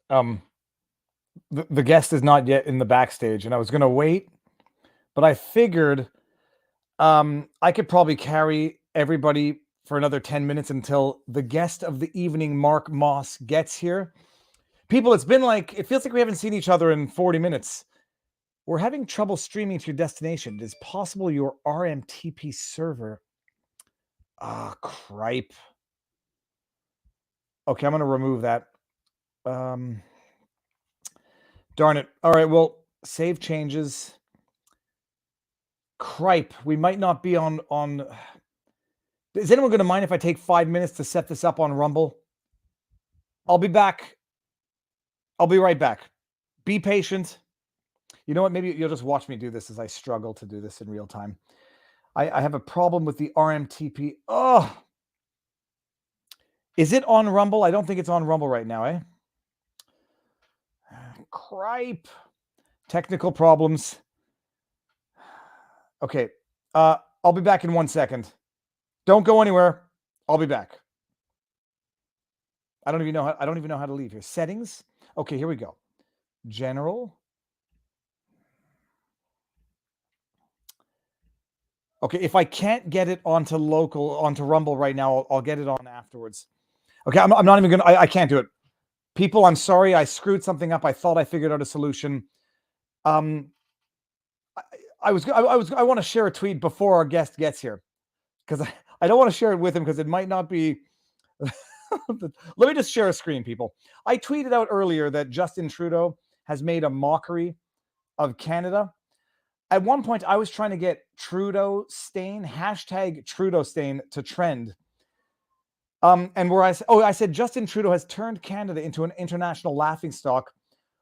Um, the guest is not yet in the backstage, and I was gonna wait, but I figured I could probably carry everybody for another 10 minutes until the guest of the evening, Mark Moss, gets here. People, it feels like we haven't seen each other in 40 minutes. We're having trouble streaming to your destination. It is possible your RMTP server. Ah, cripe. Okay, I'm going to remove that. Darn it. All right, well, save changes. Cripe. We might not be on. Is anyone going to mind if I take 5 minutes to set this up on Rumble? I'll be back. I'll be right back. Be patient. You know what? Maybe you'll just watch me do this as I struggle to do this in real time. I have a problem with the RMTP. Oh, is it on Rumble? I don't think it's on Rumble right now, eh? Cripe. Technical problems. Okay. I'll be back in 1 second. Don't go anywhere. I'll be back. I don't even know how to leave here. Settings. Okay, here we go. General. Okay, if I can't get it onto Rumble right now, I'll get it on afterwards. Okay, I'm not even gonna. I can't do it. People, I'm sorry. I screwed something up. I thought I figured out a solution. I want to share a tweet before our guest gets here, because I don't want to share it with him because it might not be. Let me just share a screen, people. I tweeted out earlier that Justin Trudeau has made a mockery of Canada. At one point, I was trying to get Trudeau stain, hashtag Trudeau stain, to trend. And where I said Justin Trudeau has turned Canada into an international laughingstock.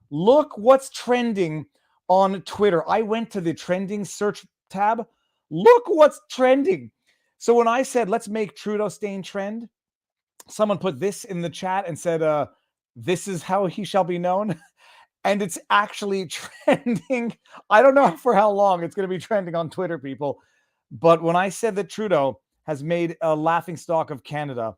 Look what's trending on Twitter. I went to the trending search tab. Look what's trending. So when I said, let's make Trudeau stain trend, someone put this in the chat and said, this is how he shall be known. And it's actually trending. I don't know for how long it's going to be trending on Twitter, people. But when I said that Trudeau has made a laughingstock of Canada,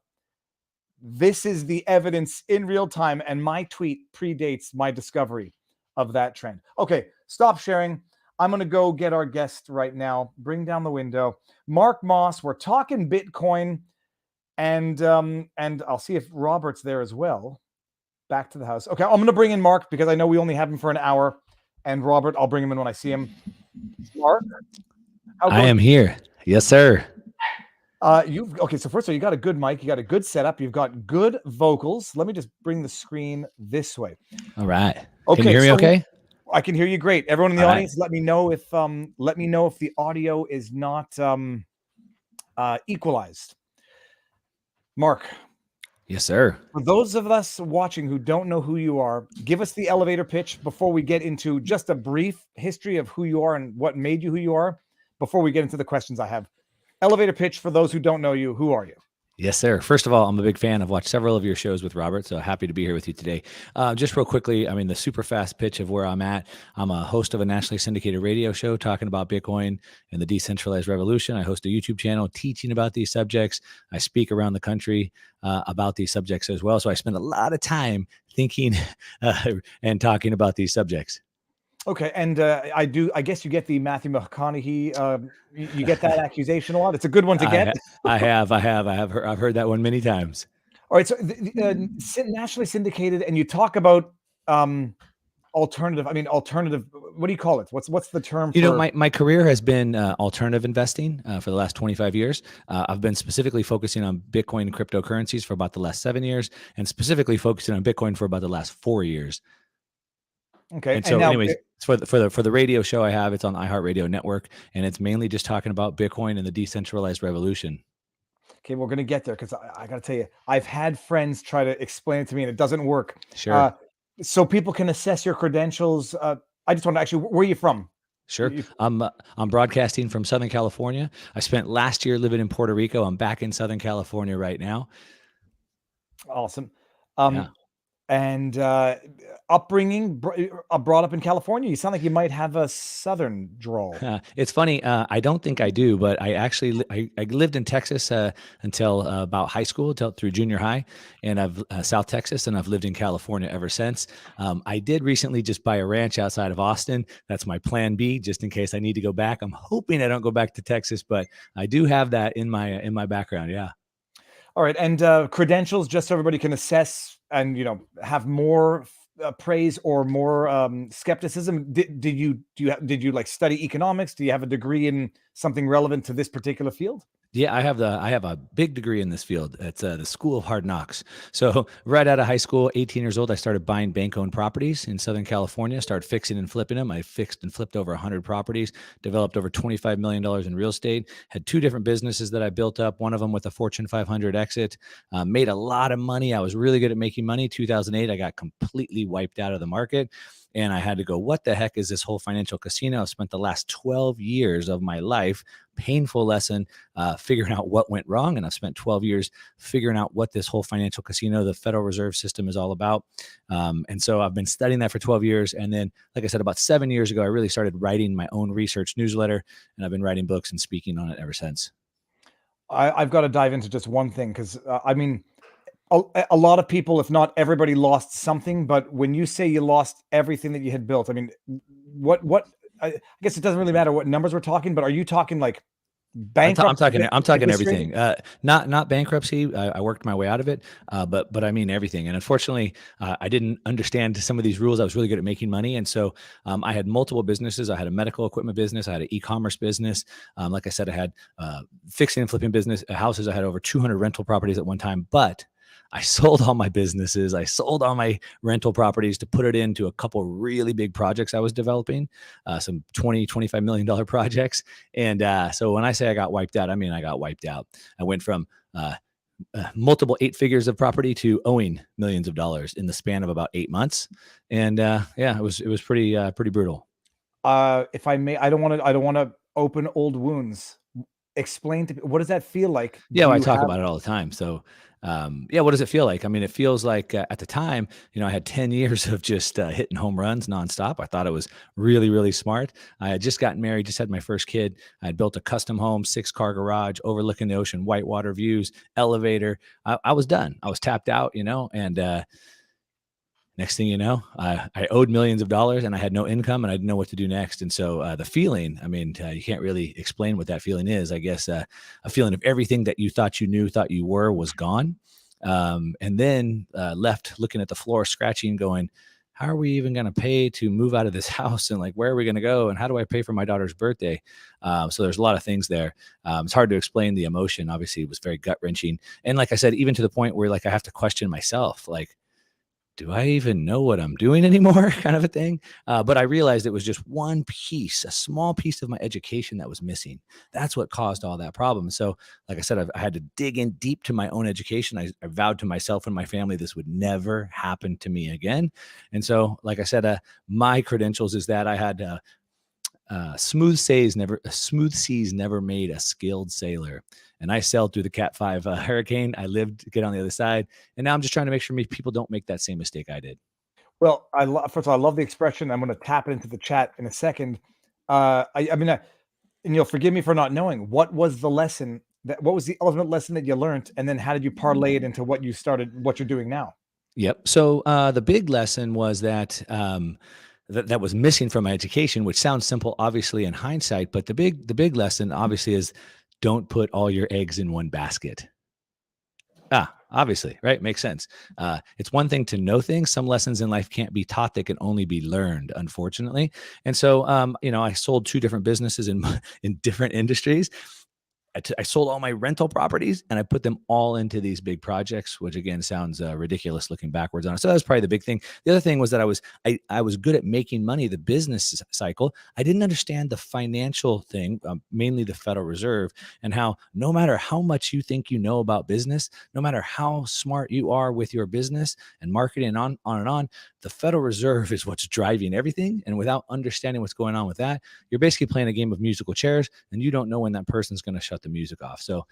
this is the evidence in real time. And my tweet predates my discovery of that trend. Okay, stop sharing. I'm going to go get our guest right now. Bring down the window. Mark Moss, we're talking Bitcoin. And I'll see if Robert's there as well. Back to the house. Okay, I'm going to bring in Mark because I know we only have him for an hour. And Robert, I'll bring him in when I see him. Mark? I am here. Yes, sir. Okay, so first of all, you got a good mic. You got a good setup. You've got good vocals. Let me just bring the screen this way. All right. Okay, can you hear me okay? I can hear you great. Everyone in the audience, let me know if the audio is not equalized. Mark. Yes, sir. For those of us watching who don't know who you are, give us the elevator pitch before we get into just a brief history of who you are and what made you who you are before we get into the questions I have. Elevator pitch for those who don't know you. Who are you? Yes, sir. First of all, I'm a big fan. I've watched several of your shows with Robert, so happy to be here with you today. Just real quickly, I mean, the super fast pitch of where I'm at. I'm a host of a nationally syndicated radio show talking about Bitcoin and the decentralized revolution. I host a YouTube channel teaching about these subjects. I speak around the country about these subjects as well. So I spend a lot of time thinking and talking about these subjects. Okay, and I guess you get the Matthew McConaughey. You get that accusation a lot. It's a good one to get. I've heard that one many times. All right, so nationally syndicated, and you talk about alternative. I mean, alternative. What do you call it? What's the term? You know, my career has been alternative investing for the last 25 years. I've been specifically focusing on Bitcoin and cryptocurrencies for about the last 7 years, and specifically focusing on Bitcoin for about the last 4 years. Okay. And so, anyways, for the radio show I have, it's on iHeartRadio Network, and it's mainly just talking about Bitcoin and the decentralized revolution. Okay, we're gonna get there because I gotta tell you, I've had friends try to explain it to me and it doesn't work. Sure. So people can assess your credentials. I just want to actually, where are you from? Sure. I'm broadcasting from Southern California. I spent last year living in Puerto Rico. I'm back in Southern California right now. Awesome. Yeah. And upbringing brought up in California? You sound like you might have a Southern drawl. It's funny. I don't think I do, but I actually I lived in Texas until about high school, till through junior high, and I've South Texas, and I've lived in California ever since. I did recently just buy a ranch outside of Austin. That's my plan B, just in case I need to go back. I'm hoping I don't go back to Texas, but I do have that in my background. Yeah. All right, and credentials, just so everybody can assess and have more praise or more skepticism. Did you like study economics? Do you have a degree in something relevant to this particular field? Yeah, I have a big degree in this field. It's the School of Hard Knocks. So right out of high school, 18 years old, I started buying bank-owned properties in Southern California. Started fixing and flipping them. I fixed and flipped over 100 properties. Developed over $25 million in real estate. Had two different businesses that I built up. One of them with a Fortune 500 exit. Made a lot of money. I was really good at making money. 2008, I got completely wiped out of the market. And I had to go, what the heck is this whole financial casino? I've spent the last 12 years of my life, painful lesson, figuring out what went wrong. And I've spent 12 years figuring out what this whole financial casino, the Federal Reserve System, is all about. And so I've been studying that for 12 years. And then, like I said, about 7 years ago, I really started writing my own research newsletter, and I've been writing books and speaking on it ever since. I've got to dive into just one thing because I mean, a lot of people, if not everybody, lost something. But when you say you lost everything that you had built, I mean, what? I guess it doesn't really matter what numbers we're talking, but are you talking like bankruptcy, I'm talking administrative? everything. Not bankruptcy. I worked my way out of it, but I mean everything. And unfortunately, I didn't understand some of these rules. I was really good at making money, and so I had multiple businesses. I had a medical equipment business. I had an e-commerce business. Like I said, I had fixing and flipping business houses. I had over 200 rental properties at one time, but I sold all my businesses. I sold all my rental properties to put it into a couple really big projects I was developing, some $25 million projects. And so when I say I got wiped out, I mean I got wiped out. I went from multiple eight figures of property to owing millions of dollars in the span of about 8 months. And yeah, it was pretty brutal. If I may, I don't want to open old wounds. Explain to me, what does that feel like? Yeah, Do well, I you talk have about it all the time. So, yeah, what does it feel like? I mean, it feels like at the time, I had 10 years of just hitting home runs nonstop. I thought it was really, really smart. I had just gotten married, just had my first kid. I had built a custom home, 6-car garage overlooking the ocean, whitewater views, elevator. I was done. I was tapped out, and next thing you know, I owed millions of dollars and I had no income and I didn't know what to do next. And so the feeling, I mean, you can't really explain what that feeling is. I guess a feeling of everything that you thought you knew, thought you were, was gone. And then left looking at the floor, scratching, going, how are we even going to pay to move out of this house? And like, where are we going to go? And how do I pay for my daughter's birthday? So there's a lot of things there. It's hard to explain the emotion. Obviously, it was very gut wrenching. And like I said, even to the point where like I have to question myself, like, do I even know what I'm doing anymore? Kind of a thing. But I realized it was just one piece, a small piece of my education that was missing. That's what caused all that problem. So, like I said, I had to dig in deep to my own education. I vowed to myself and my family this would never happen to me again. And so, like I said, my credentials is that I had smooth seas never made a skilled sailor. And I sailed through the Cat 5 hurricane. I lived to get on the other side, and now I'm just trying to make sure people don't make that same mistake I did. Well, first of all, I love the expression. I'm going to tap it into the chat in a second. I mean, and you'll forgive me for not knowing, what was the lesson what was the ultimate lesson that you learned, and then how did you parlay it into what you're doing now? Yep. So the big lesson was that that was missing from my education, which sounds simple, obviously, in hindsight. But the big lesson, obviously, is don't put all your eggs in one basket. Obviously, right? Makes sense. It's one thing to know things. Some lessons in life can't be taught; they can only be learned, unfortunately. And so, I sold two different businesses in in different industries. I sold all my rental properties and I put them all into these big projects, which again sounds ridiculous looking backwards on it. So that was probably the big thing. The other thing was that I was good at making money, the business cycle. I didn't understand the financial thing, mainly the Federal Reserve, and how no matter how much you think you know about business, no matter how smart you are with your business and marketing and on and on, the Federal Reserve is what's driving everything. And without understanding what's going on with that, you're basically playing a game of musical chairs, and you don't know when that person's going to shut the music off. So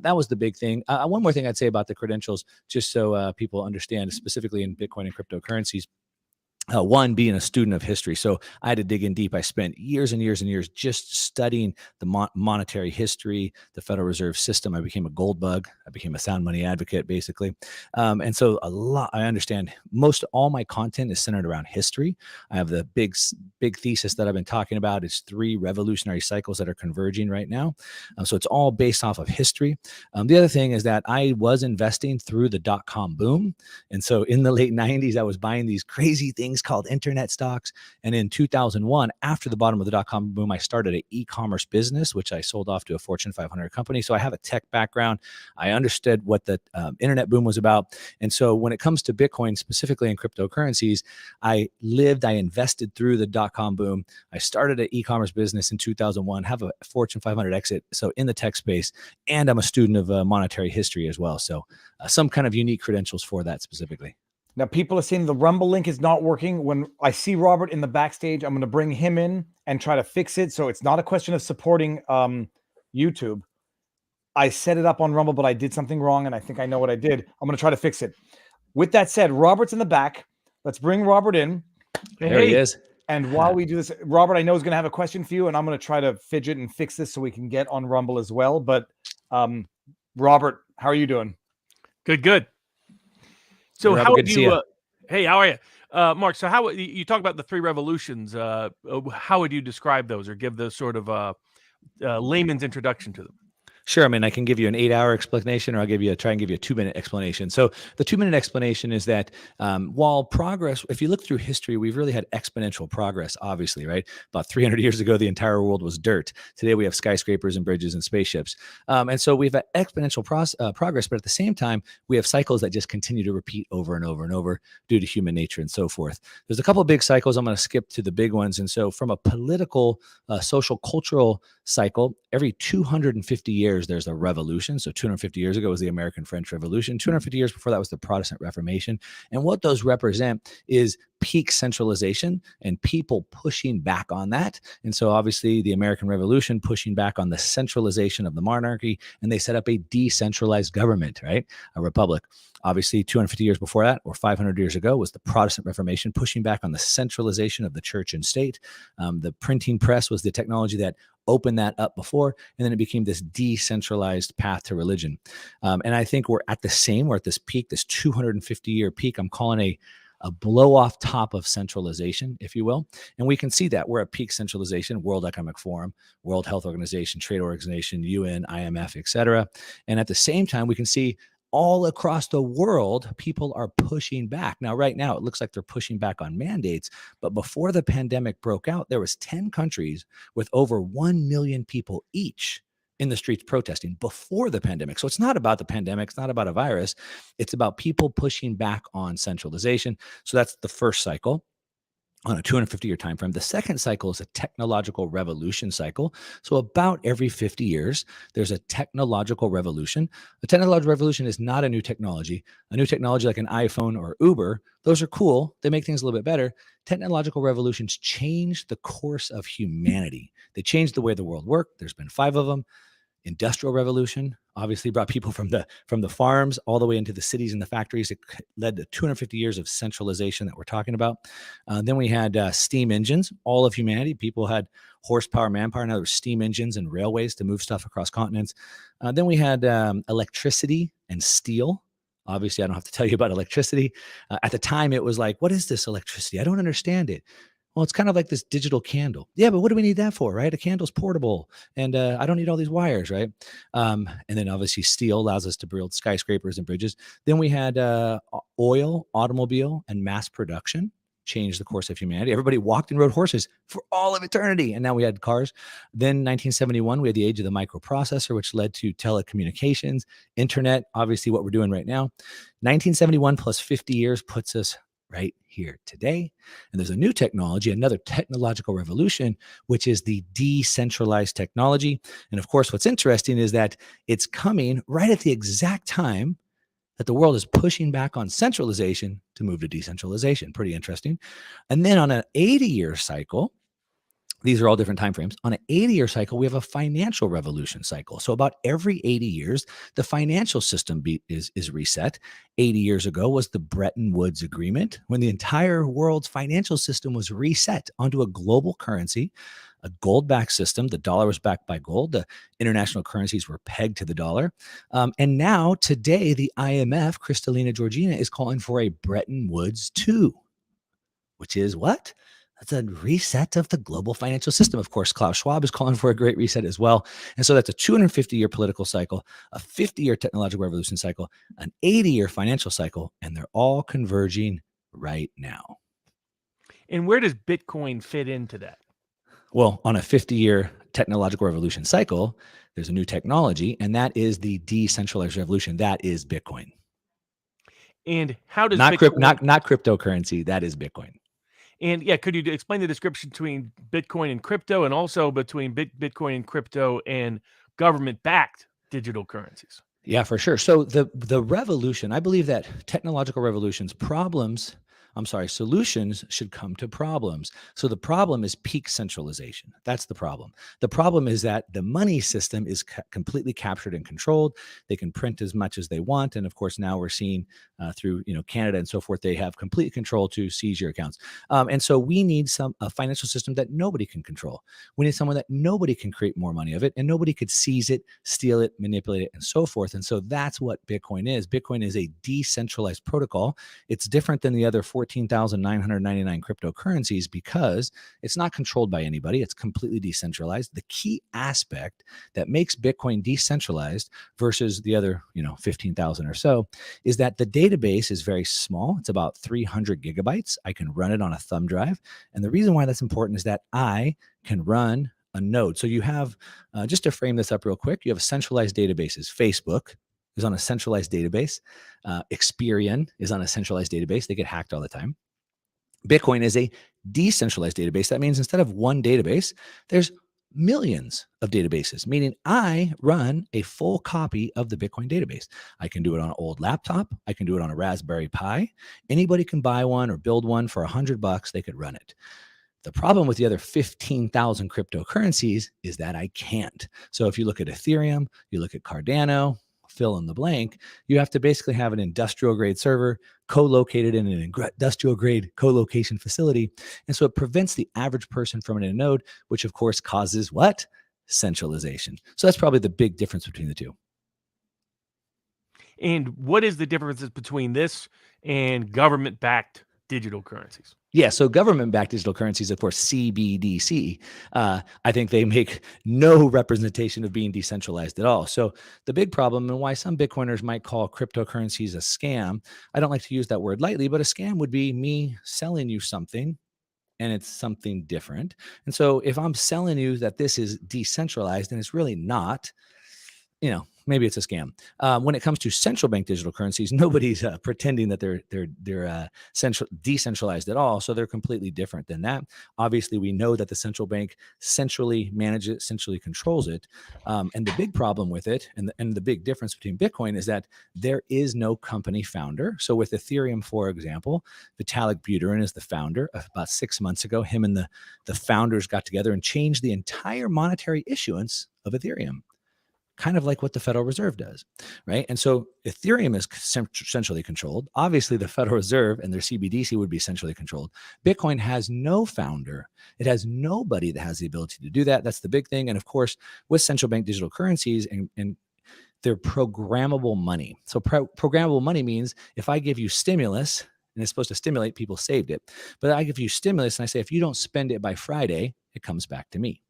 that was the big thing. One more thing I'd say about the credentials, just so people understand, specifically in Bitcoin and cryptocurrencies, One, being a student of history. So I had to dig in deep. I spent years and years and years just studying the monetary history, the Federal Reserve System. I became a gold bug. I became a sound money advocate, basically. And so I understand all my content is centered around history. I have the big thesis that I've been talking about. It's 3 revolutionary cycles that are converging right now. So it's all based off of history. The other thing is that I was investing through the dot-com boom. And so in the late 90s, I was buying these crazy things called internet stocks. And in 2001, after the bottom of the dot-com boom, I started an e-commerce business, which I sold off to a Fortune 500 company. So I have a tech background. I understood what the internet boom was about. And so when it comes to Bitcoin, specifically in cryptocurrencies, I invested through the dot-com boom. I started an e-commerce business in 2001, have a Fortune 500 exit. So in the tech space, and I'm a student of monetary history as well. So some kind of unique credentials for that specifically. Now, people are saying the Rumble link is not working. When I see Robert in the backstage, I'm going to bring him in and try to fix it. So it's not a question of supporting YouTube. I set it up on Rumble, but I did something wrong, and I think I know what I did. I'm going to try to fix it. With that said, Robert's in the back. Let's bring Robert in. There he is. And while we do this, Robert, I know is going to have a question for you, and I'm going to try to fidget and fix this so we can get on Rumble as well. But Robert, how are you doing? Good. So how would you? Hey, how are you, Mark? So how you talk about the 3 revolutions? How would you describe those, or give the sort of layman's introduction to them? Sure. I mean, I can give you an 8-hour explanation, or I'll try and give you a 2-minute explanation. So the 2-minute explanation is that while progress, if you look through history, we've really had exponential progress, obviously, right? About 300 years ago, the entire world was dirt. Today, we have skyscrapers and bridges and spaceships. And so we've had exponential progress, but at the same time, we have cycles that just continue to repeat over and over and over due to human nature and so forth. There's a couple of big cycles. I'm going to skip to the big ones. And so from a political, social, cultural cycle, every 250 years, there's a revolution. So 250 years ago was the American French Revolution. 250 years before that was the Protestant Reformation. And what those represent is peak centralization and people pushing back on that. And so obviously the American Revolution pushing back on the centralization of the monarchy, and they set up a decentralized government, right? A republic. Obviously 250 years before that, or 500 years ago, was the Protestant Reformation pushing back on the centralization of the church and state. The printing press was the technology that opened that up before, and then it became this decentralized path to religion. And I think we're at this peak, this 250-year peak. I'm calling a blow off top of centralization, if you will. And we can see that we're at peak centralization: World Economic Forum, World Health Organization, Trade Organization, UN, IMF, etc. And at the same time, we can see all across the world, people are pushing back. Now, right now, it looks like they're pushing back on mandates. But before the pandemic broke out, there was 10 countries with over 1 million people each in the streets protesting before the pandemic. So it's not about the pandemic. It's not about a virus. It's about people pushing back on centralization. So that's the first cycle on a 250-year time frame. The second cycle is a technological revolution cycle. So about every 50 years, there's a technological revolution. A technological revolution is not a new technology. A new technology like an iPhone or Uber, those are cool. They make things a little bit better. Technological revolutions change the course of humanity. They change the way the world worked. There's been 5 of them. Industrial revolution obviously brought people from the farms all the way into the cities and the factories. It led to 250 years of centralization that we're talking about. Then we had steam engines. All of humanity, people had horsepower, manpower. Now there's steam engines and railways to move stuff across continents. Then we had electricity and steel. Obviously, I don't have to tell you about electricity. At the time, it was like, what is this electricity? I don't understand it. Well, it's kind of like this digital candle. Yeah, but what do we need that for, right? A candle's portable, and I don't need all these wires, right? And then obviously steel allows us to build skyscrapers and bridges. Then we had oil, automobile, and mass production changed the course of humanity. Everybody walked and rode horses for all of eternity, and now we had cars. Then 1971, we had the age of the microprocessor, which led to telecommunications, internet, obviously what we're doing right now. 1971 plus 50 years puts us right here today. And there's a new technology, another technological revolution, which is the decentralized technology. And of course, what's interesting is that it's coming right at the exact time that the world is pushing back on centralization to move to decentralization. Pretty interesting. And then on an 80-year cycle, These are all different time frames. On an 80-year cycle, we have a financial revolution cycle. So about every 80 years, the financial system is reset. 80 years ago was the Bretton Woods Agreement, when the entire world's financial system was reset onto a global currency, a gold-backed system. The dollar was backed by gold. The international currencies were pegged to the dollar. And now, today, the IMF, Kristalina Georgina, is calling for a Bretton Woods 2, which is what? That's a reset of the global financial system. Of course, Klaus Schwab is calling for a great reset as well. And so that's a 250-year political cycle, a 50-year technological revolution cycle, an 80-year financial cycle, and they're all converging right now. And where does Bitcoin fit into that? Well, on a 50-year technological revolution cycle, there's a new technology, and that is the decentralized revolution. That is Bitcoin. And how does not cryptocurrency? That is Bitcoin. And yeah, could you explain the description between Bitcoin and crypto, and also between Bitcoin and crypto and government-backed digital currencies? Yeah, for sure. So the revolution, I believe that technological revolutions, solutions should come to problems. So the problem is peak centralization. That's the problem. The problem is that the money system is completely captured and controlled. They can print as much as they want. And of course, now we're seeing through Canada and so forth, they have complete control to seize your accounts. And so we need a financial system that nobody can control. We need someone that nobody can create more money of it, and nobody could seize it, steal it, manipulate it, and so forth. And so that's what Bitcoin is. Bitcoin is a decentralized protocol. It's different than the other 14,999 cryptocurrencies because it's not controlled by anybody. It's completely decentralized. The key aspect that makes Bitcoin decentralized versus the other, 15,000 or so is that the database is very small. It's about 300 gigabytes. I can run it on a thumb drive. And the reason why that's important is that I can run a node. So you have, just to frame this up real quick, you have centralized databases. Facebook is on a centralized database. Experian is on a centralized database. They get hacked all the time. Bitcoin is a decentralized database. That means instead of one database, there's millions of databases, meaning I run a full copy of the Bitcoin database. I can do it on an old laptop. I can do it on a Raspberry Pi. Anybody can buy one or build one for $100. They could run it. The problem with the other 15,000 cryptocurrencies is that I can't. So if you look at Ethereum, you look at Cardano, fill in the blank, you have to basically have an industrial grade server co-located in an industrial grade co-location facility. And so it prevents the average person from running a node, which of course causes what? Centralization. So that's probably the big difference between the two. And what is the differences between this and government-backed digital currencies? Yeah, so government-backed digital currencies, of course, CBDC, I think they make no representation of being decentralized at all. So the big problem, and why some Bitcoiners might call cryptocurrencies a scam, I don't like to use that word lightly, but a scam would be me selling you something and it's something different. And so if I'm selling you that this is decentralized and it's really not, maybe it's a scam. When it comes to central bank digital currencies, nobody's pretending that they're decentralized at all. So they're completely different than that. Obviously, we know that the central bank centrally manages it, centrally controls it. And the big problem with it, and the big difference between Bitcoin is that there is no company founder. So with Ethereum, for example, Vitalik Buterin is the founder. About 6 months ago, him and the founders got together and changed the entire monetary issuance of Ethereum. Kind of like what the Federal Reserve does, right? And so Ethereum is centrally controlled. Obviously, the Federal Reserve and their CBDC would be centrally controlled. Bitcoin has no founder. It has nobody that has the ability to do that. That's the big thing. And of course, with central bank digital currencies and they're programmable money. So programmable money means if I give you stimulus, and it's supposed to stimulate, people saved it. But I give you stimulus and I say, if you don't spend it by Friday, it comes back to me.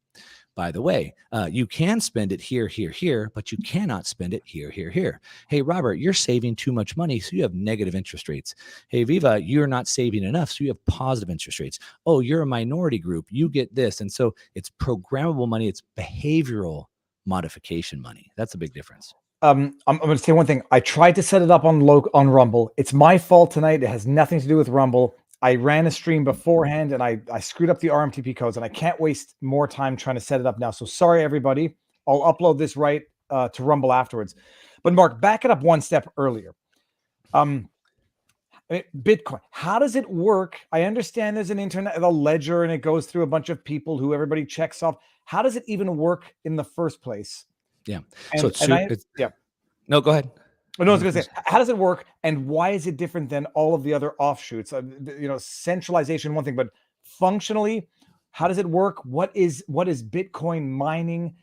By the way, you can spend it here, here, here, but you cannot spend it here, here, here. Hey, Robert, you're saving too much money, so you have negative interest rates. Hey, Viva, you're not saving enough, so you have positive interest rates. Oh, you're a minority group. You get this. And so it's programmable money. It's behavioral modification money. That's a big difference. I'm going to say one thing. I tried to set it up on Rumble. It's my fault tonight. It has nothing to do with Rumble. I ran a stream beforehand and I screwed up the RMTP codes and I can't waste more time trying to set it up now. So sorry, everybody. I'll upload this right to Rumble afterwards. But Mark, back it up one step earlier. I mean, Bitcoin, how does it work? I understand there's an internet, a ledger, and it goes through a bunch of people who everybody checks off. How does it even work in the first place? Yeah. And, yeah. No, go ahead. No, I was going to say, how does it work, and why is it different than all of the other offshoots? Centralization, one thing, but functionally, how does it work? What is Bitcoin mining?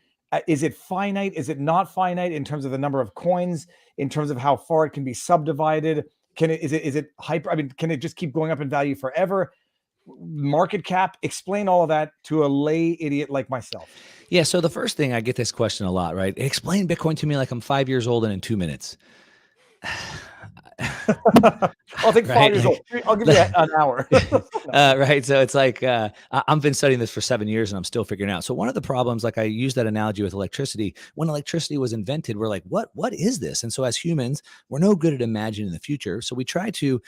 Is it finite? Is it not finite in terms of the number of coins? In terms of how far it can be subdivided? Is it hyper? I mean, can it just keep going up in value forever? Market cap? Explain all of that to a lay idiot like myself. Yeah. So the first thing, I get this question a lot, right? Explain Bitcoin to me like I'm 5 years old and in 2 minutes. I'll take 5 years old. I'll give you an hour. Right. So it's like, I've been studying this for 7 years and I'm still figuring out. So one of the problems, like I use that analogy with electricity, when electricity was invented, we're like, what is this? And so as humans, we're no good at imagining the future. So we try to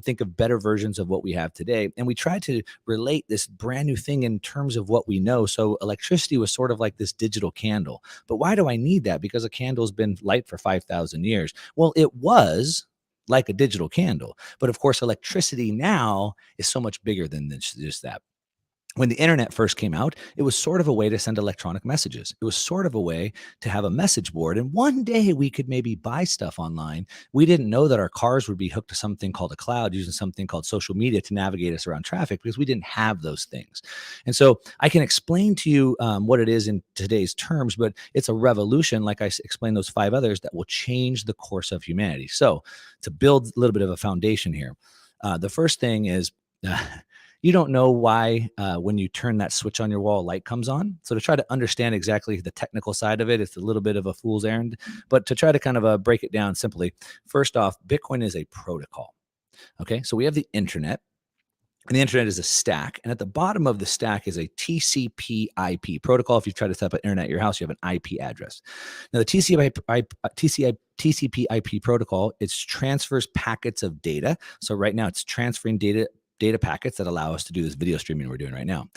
think of better versions of what we have today. And we try to relate this brand new thing in terms of what we know. So electricity was sort of like this digital candle. But why do I need that? Because a candle's been light for 5,000 years. Well, it was like a digital candle. But of course, electricity now is so much bigger than just that. When the internet first came out, it was sort of a way to send electronic messages. It was sort of a way to have a message board. And one day we could maybe buy stuff online. We didn't know that our cars would be hooked to something called a cloud, using something called social media to navigate us around traffic, because we didn't have those things. And so I can explain to you what it is in today's terms, but it's a revolution, like I explained those 5 others, that will change the course of humanity. So to build a little bit of a foundation here, the first thing is, you don't know why when you turn that switch on your wall, light comes on. So to try to understand exactly the technical side of it, it's a little bit of a fool's errand. But to try to kind of break it down simply, first off, Bitcoin is a protocol. Okay, so we have the internet. And the internet is a stack. And at the bottom of the stack is a TCP/IP protocol. If you try to set up an internet at your house, you have an IP address. Now, the TCP/IP protocol, it transfers packets of data. So right now, it's transferring data packets that allow us to do this video streaming we're doing right now.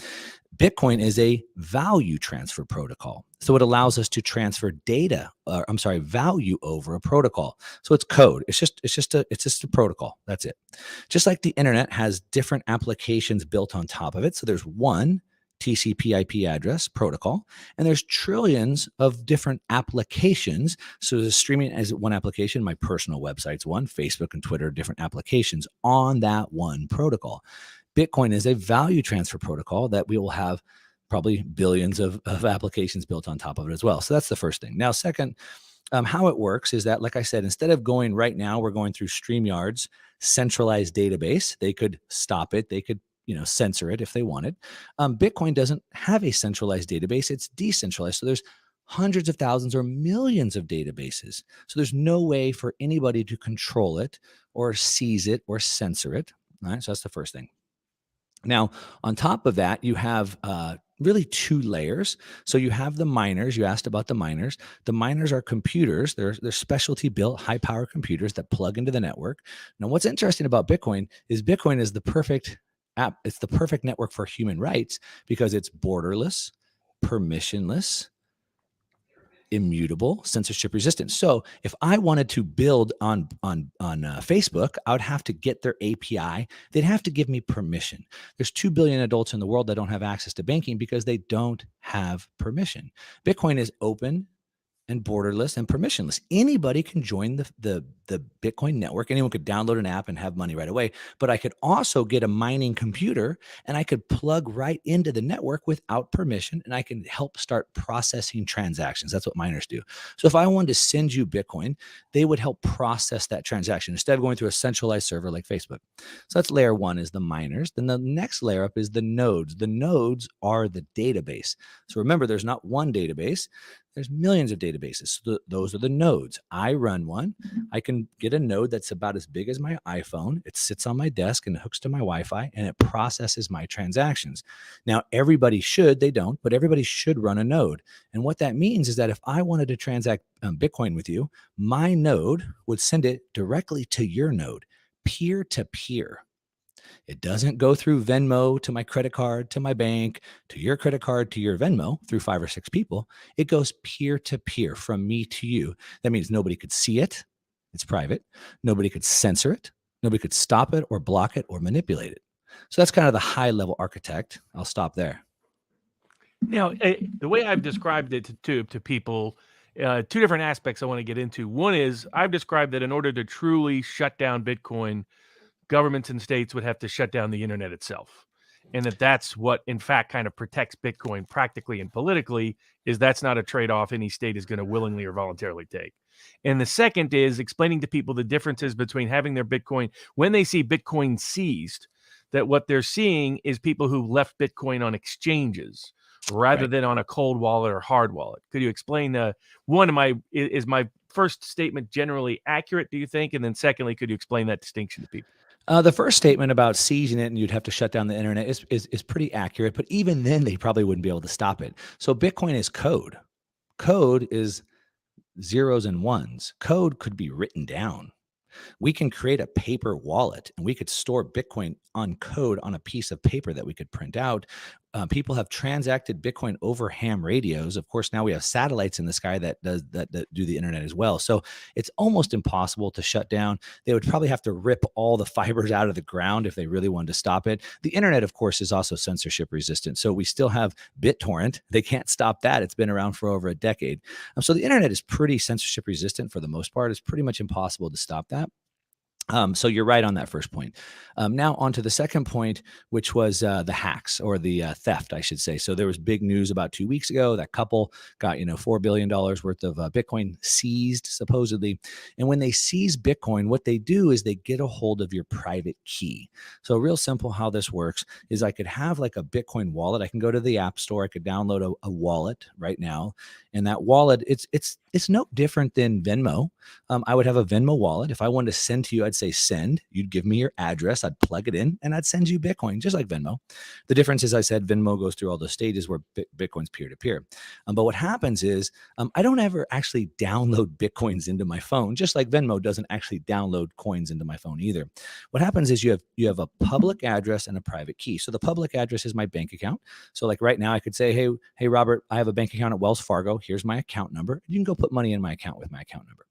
Bitcoin is a value transfer protocol. So it allows us to transfer value over a protocol. So it's code. It's just a protocol. That's it. Just like the internet has different applications built on top of it. So there's one TCP/IP address protocol, and there's trillions of different applications. So the streaming as one application, my personal website's one, Facebook and Twitter, different applications on that one protocol. Bitcoin is a value transfer protocol that we will have probably billions of applications built on top of it as well. So that's the first thing. Now, second, how it works is that, like I said, instead of going right now, we're going through StreamYard's centralized database. They could stop it. They could censor it if they wanted. Bitcoin doesn't have a centralized database. It's decentralized. So there's hundreds of thousands or millions of databases. So there's no way for anybody to control it or seize it or censor it. All right. So that's the first thing. Now, on top of that, you have really 2 layers. So you have the miners. You asked about the miners. The miners are computers. They're specialty built, high power computers that plug into the network. Now, what's interesting about Bitcoin is the perfect app. It's the perfect network for human rights because it's borderless, permissionless, immutable, censorship resistant. So if I wanted to build on Facebook, I would have to get their API. They'd have to give me permission. There's 2 billion adults in the world that don't have access to banking because they don't have permission. Bitcoin is open and borderless and permissionless. Anybody can join the Bitcoin network. Anyone could download an app and have money right away. But I could also get a mining computer and I could plug right into the network without permission, and I can help start processing transactions. That's what miners do. So if I wanted to send you Bitcoin, they would help process that transaction instead of going through a centralized server like Facebook. So that's layer 1 is the miners. Then the next layer up is the nodes. The nodes are the database. So remember, there's not one database. There's millions of databases. So those are the nodes. I run one. I can get a node that's about as big as my iPhone. It sits on my desk and hooks to my Wi-Fi, and it processes my transactions. Now, everybody should, they don't, but everybody should run a node. And what that means is that if I wanted to transact Bitcoin with you, my node would send it directly to your node, peer to peer. It doesn't go through Venmo to my credit card, to my bank, to your credit card, to your Venmo through 5 or 6 people. It goes peer to peer from me to you. That means nobody could see it. It's private. Nobody could censor it. Nobody could stop it or block it or manipulate it. So that's kind of the high level architect. I'll stop there. Now, the way I've described it to people, two different aspects I want to get into. One is I've described that in order to truly shut down Bitcoin, governments and states would have to shut down the internet itself. And that's what, in fact, kind of protects Bitcoin practically and politically, is that's not a trade-off any state is going to willingly or voluntarily take. And the second is explaining to people the differences between having their Bitcoin, when they see Bitcoin seized, that what they're seeing is people who left Bitcoin on exchanges rather than on a cold wallet or hard wallet. Could you explain, is my first statement generally accurate, do you think? And then secondly, could you explain that distinction to people? The first statement about seizing it and you'd have to shut down the internet is pretty accurate, but even then they probably wouldn't be able to stop it. So Bitcoin is code. Code is zeros and ones. Code could be written down. We can create a paper wallet and we could store Bitcoin on code on a piece of paper that we could print out. People have transacted Bitcoin over ham radios. Of course, now we have satellites in the sky that do the internet as well. So it's almost impossible to shut down. They would probably have to rip all the fibers out of the ground if they really wanted to stop it. The internet, of course, is also censorship resistant. So we still have BitTorrent. They can't stop that. It's been around for over a decade. So the internet is pretty censorship resistant for the most part. It's pretty much impossible to stop that. So you're right on that first point. Now on to the second point, which was the hacks or the theft, I should say. So there was big news about 2 weeks ago. That couple got, $4 billion worth of Bitcoin seized, supposedly. And when they seize Bitcoin, what they do is they get a hold of your private key. So real simple how this works is I could have like a Bitcoin wallet. I can go to the App Store. I could download a wallet right now. And that wallet, it's no different than Venmo. I would have a Venmo wallet. If I wanted to send to you, I'd say send. You'd give me your address. I'd plug it in and I'd send you Bitcoin, just like Venmo. The difference is I said Venmo goes through all those stages where Bitcoin's peer-to-peer. But what happens is I don't ever actually download Bitcoins into my phone, just like Venmo doesn't actually download coins into my phone either. What happens is you have a public address and a private key. So the public address is my bank account. So like right now I could say, hey, Robert, I have a bank account at Wells Fargo. Here's my account number. You can go put money in my account with my account number.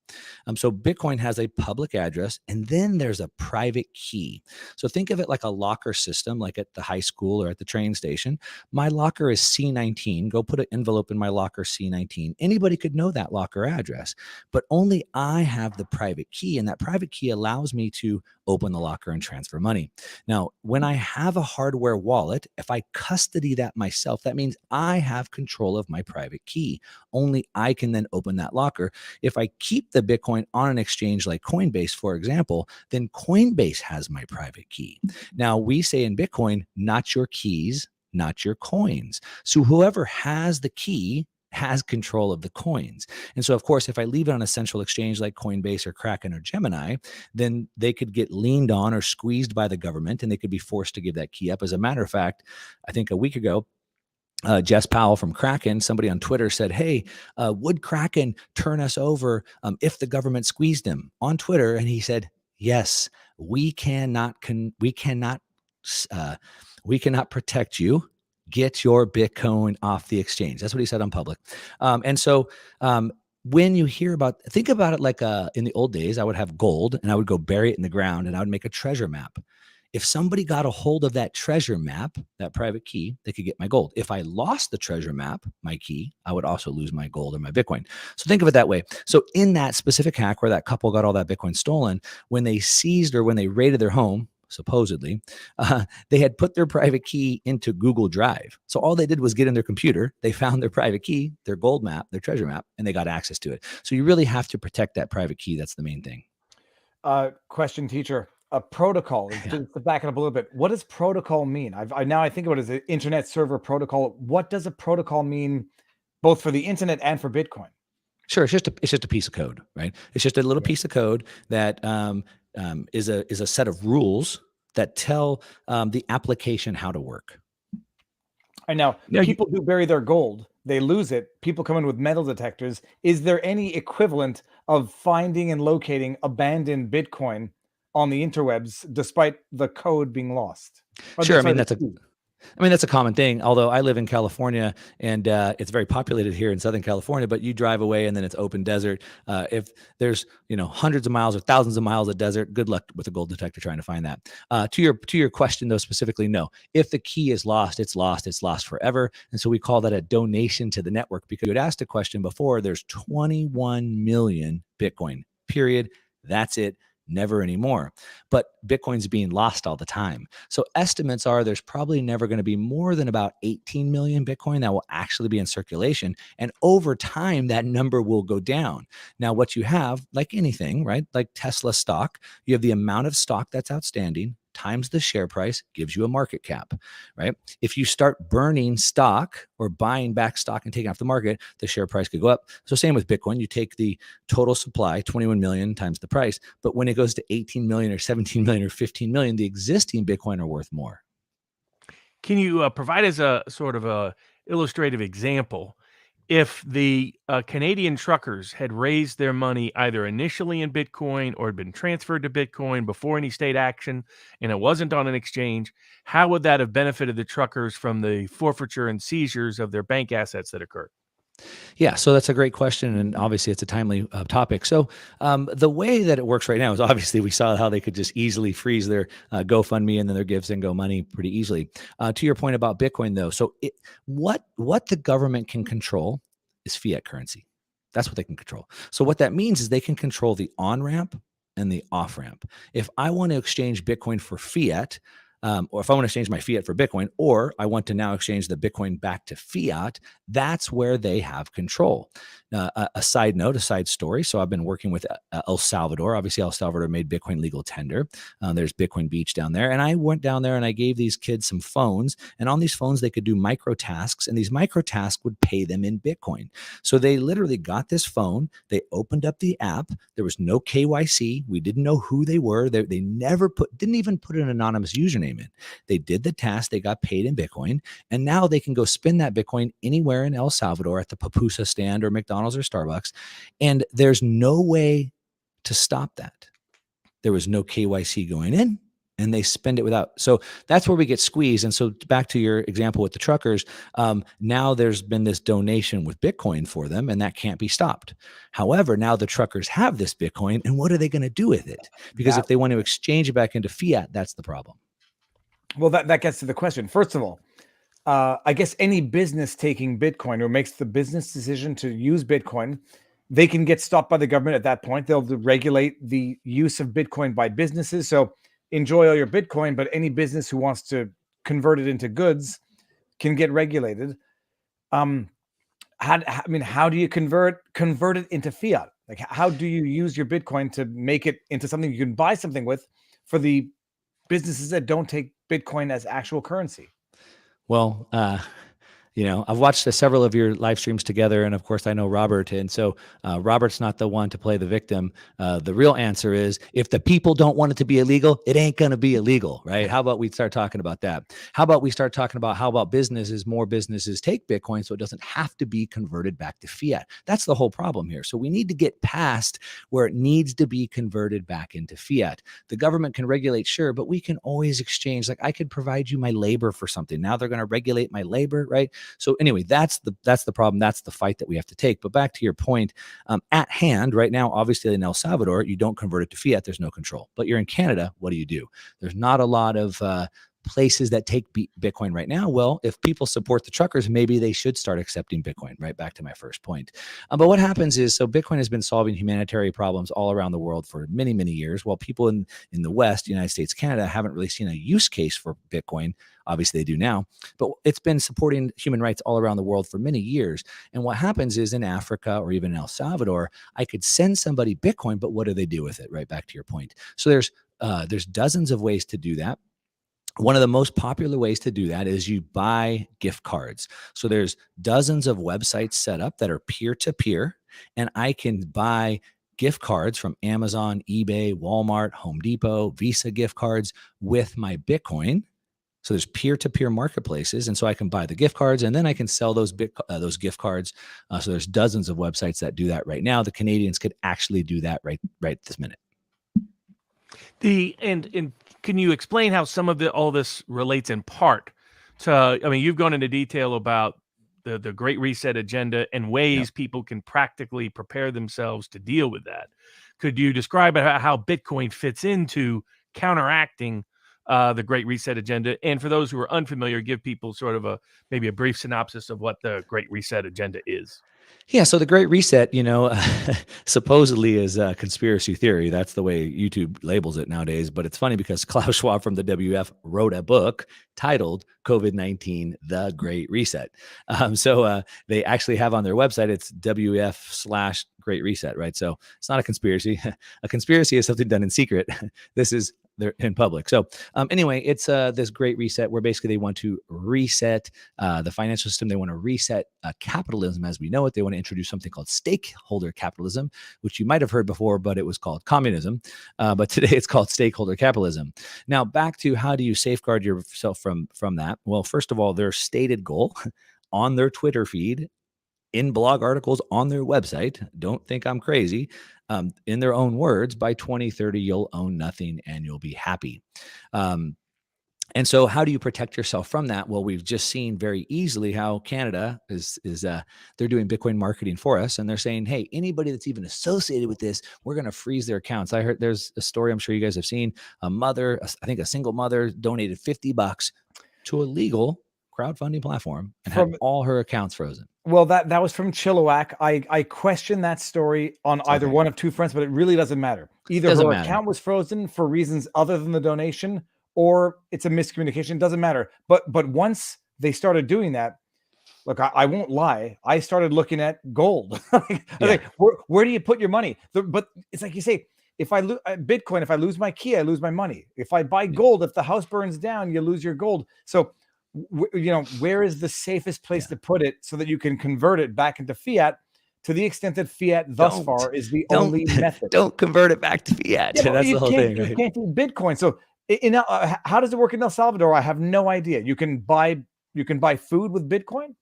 So Bitcoin has a public address and then there's a private key. So think of it like a locker system, like at the high school or at the train station. My locker is C19. Go put an envelope in my locker C19. Anybody could know that locker address, but only I have the private key. And that private key allows me to open the locker and transfer money. Now, when I have a hardware wallet, if I custody that myself, that means I have control of my private key. Only I can then open that locker. If I keep the Bitcoin on an exchange like Coinbase, for example, then Coinbase has my private key. Now, we say in Bitcoin, not your keys, not your coins. So whoever has the key has control of the coins. And so, of course, if I leave it on a central exchange like Coinbase or Kraken or Gemini, then they could get leaned on or squeezed by the government and they could be forced to give that key up. As a matter of fact, I think a week ago, Jess Powell from Kraken, somebody on Twitter said, hey, would Kraken turn us over if the government squeezed him on Twitter? And he said, yes, we cannot protect you. Get your Bitcoin off the exchange. That's what he said on public. And so when you hear think about it like in the old days, I would have gold and I would go bury it in the ground and I would make a treasure map. If somebody got a hold of that treasure map, that private key, they could get my gold. If I lost the treasure map, my key, I would also lose my gold or my Bitcoin. So think of it that way. So in that specific hack where that couple got all that Bitcoin stolen, when they seized or when they raided their home, supposedly, they had put their private key into Google Drive. So all they did was get in their computer, they found their private key, their gold map, their treasure map, and they got access to it. So you really have to protect that private key. That's the main thing. Question, teacher. A protocol, just to back it up a little bit. What does protocol mean? Now I think about it as an internet server protocol. What does a protocol mean both for the internet and for Bitcoin? Sure. It's just a piece of code, right? It's just a little piece of code that is a set of rules that tell the application how to work. And now people do bury their gold. They lose it. People come in with metal detectors. Is there any equivalent of finding and locating abandoned Bitcoin on the interwebs, despite the code being lost? Sure. I mean, that's a I mean, that's a common thing, although I live in California and it's very populated here in Southern California, but you drive away and then it's open desert. If there's, hundreds of miles or thousands of miles of desert, good luck with a gold detector trying to find that. To your question though, specifically, no, if the key is lost, it's lost forever. And so we call that a donation to the network, because you had asked a question before. There's 21 million Bitcoin, period. That's it. Never anymore. But Bitcoin's being lost all the time. So estimates are there's probably never going to be more than about 18 million Bitcoin that will actually be in circulation. And over time, that number will go down. Now, what you have, like anything, right? Like Tesla stock, you have the amount of stock that's outstanding times the share price gives you a market cap, right? If you start burning stock or buying back stock and taking off the market, the share price could go up. So same with Bitcoin, you take the total supply, 21 million times the price, but when it goes to 18 million or 17 million or 15 million, the existing Bitcoin are worth more. Can you provide as a sort of a illustrative example? If the Canadian truckers had raised their money either initially in Bitcoin or had been transferred to Bitcoin before any state action, and it wasn't on an exchange, how would that have benefited the truckers from the forfeiture and seizures of their bank assets that occurred? Yeah, so that's a great question, and obviously it's a timely topic. So the way that it works right now is obviously we saw how they could just easily freeze their GoFundMe and then their Gives and Go money pretty easily. To your point about Bitcoin, though, so what the government can control is fiat currency. That's what they can control. So what that means is they can control the on ramp and the off ramp. If I want to exchange Bitcoin for fiat, or if I want to exchange my fiat for Bitcoin, or I want to now exchange the Bitcoin back to fiat, that's where they have control. A side note, a side story. So I've been working with El Salvador. Obviously, El Salvador made Bitcoin legal tender. There's Bitcoin Beach down there. And I went down there and I gave these kids some phones. And on these phones, they could do micro tasks. And these micro tasks would pay them in Bitcoin. So they literally got this phone. They opened up the app. There was no KYC. We didn't know who they were. They never didn't even put an anonymous username in. They did the task. They got paid in Bitcoin. And now they can go spend that Bitcoin anywhere in El Salvador at the pupusa stand or McDonald's or Starbucks. And there's no way to stop that. There was no KYC going in, and they spend it without. So that's where we get squeezed. And so back to your example with the truckers, now there's been this donation with Bitcoin for them, and that can't be stopped. However, now the truckers have this Bitcoin, and what are they going to do with it? Because if they want to exchange it back into fiat, that's the problem. Well, that gets to the question. First of all, I guess any business taking Bitcoin or makes the business decision to use Bitcoin, they can get stopped by the government at that point. They'll regulate the use of Bitcoin by businesses. So enjoy all your Bitcoin, but any business who wants to convert it into goods can get regulated. How do you convert it into fiat? Like, how do you use your Bitcoin to make it into something you can buy something with for the businesses that don't take Bitcoin as actual currency? Well, I've watched several of your live streams together, and of course I know Robert. And so Robert's not the one to play the victim. The real answer is, if the people don't want it to be illegal, it ain't going to be illegal, right? How about we start talking about that? How about we start talking about how about more businesses take Bitcoin so it doesn't have to be converted back to fiat? That's the whole problem here. So we need to get past where it needs to be converted back into fiat. The government can regulate, sure, but we can always exchange. Like, I could provide you my labor for something. Now they're going to regulate my labor, right? So anyway, that's the problem. That's the fight that we have to take. But back to your point, at hand right now, obviously in El Salvador, you don't convert it to fiat. There's no control. But you're in Canada. What do? There's not a lot of places that take Bitcoin right now. Well, if people support the truckers, maybe they should start accepting Bitcoin, right? Back to my first point. But what happens is, so Bitcoin has been solving humanitarian problems all around the world for many, many years, while people in the West, United States, Canada, haven't really seen a use case for Bitcoin. Obviously they do now, but it's been supporting human rights all around the world for many years. And what happens is, in Africa or even El Salvador, I could send somebody Bitcoin, but what do they do with it? Right back to your point. So there's dozens of ways to do that. One of the most popular ways to do that is you buy gift cards. So there's dozens of websites set up that are peer-to-peer, and I can buy gift cards from Amazon, eBay, Walmart, Home Depot, Visa gift cards with my Bitcoin. So there's peer-to-peer marketplaces, and so I can buy the gift cards, and then I can sell those gift cards. So there's dozens of websites that do that right now. The Canadians could actually do that right this minute. And can you explain how some of all this relates in part I mean, you've gone into detail about the Great Reset agenda and ways people can practically prepare themselves to deal with that. Could you describe how Bitcoin fits into counteracting the Great Reset agenda? And for those who are unfamiliar, give people sort of maybe a brief synopsis of what the Great Reset agenda is. Yeah, so the Great Reset, supposedly is a conspiracy theory. That's the way YouTube labels it nowadays. But it's funny because Klaus Schwab from the WF wrote a book titled COVID-19, The Great Reset. So they actually have on their website, it's WF/Great Reset, right? So it's not a conspiracy. A conspiracy is something done in secret. This is they're in public. So anyway, it's this Great Reset where basically they want to reset the financial system. They want to reset capitalism as we know it. They want to introduce something called stakeholder capitalism, which you might have heard before, but it was called communism. But today it's called stakeholder capitalism. Now, back to how do you safeguard yourself from that? Well, first of all, their stated goal on their Twitter feed, in blog articles on their website, don't think I'm crazy, in their own words, by 2030, you'll own nothing and you'll be happy. And so how do you protect yourself from that? Well, we've just seen very easily how Canada is they're doing Bitcoin marketing for us. And they're saying, hey, anybody that's even associated with this, we're going to freeze their accounts. I heard there's a story I'm sure you guys have seen. A mother, I think a single mother donated $50 to a legal crowdfunding platform and had all her accounts frozen. Well, that was from Chilliwack. I question that story on either one of two fronts, but it really doesn't matter. Either her account was frozen for reasons other than the donation, or it's a miscommunication. It doesn't matter. But once they started doing that, look, I won't lie. I started looking at gold. Like, where do you put your money? But it's like you say, if I lose Bitcoin, if I lose my key, I lose my money. If I buy gold, if the house burns down, you lose your gold. So where is the safest place to put it so that you can convert it back into fiat, to the extent that fiat thus far is the only method? Don't convert it back to fiat. Yeah, that's the whole thing. You can't do Bitcoin. So how does it work in El Salvador? I have no idea. You can buy food with Bitcoin.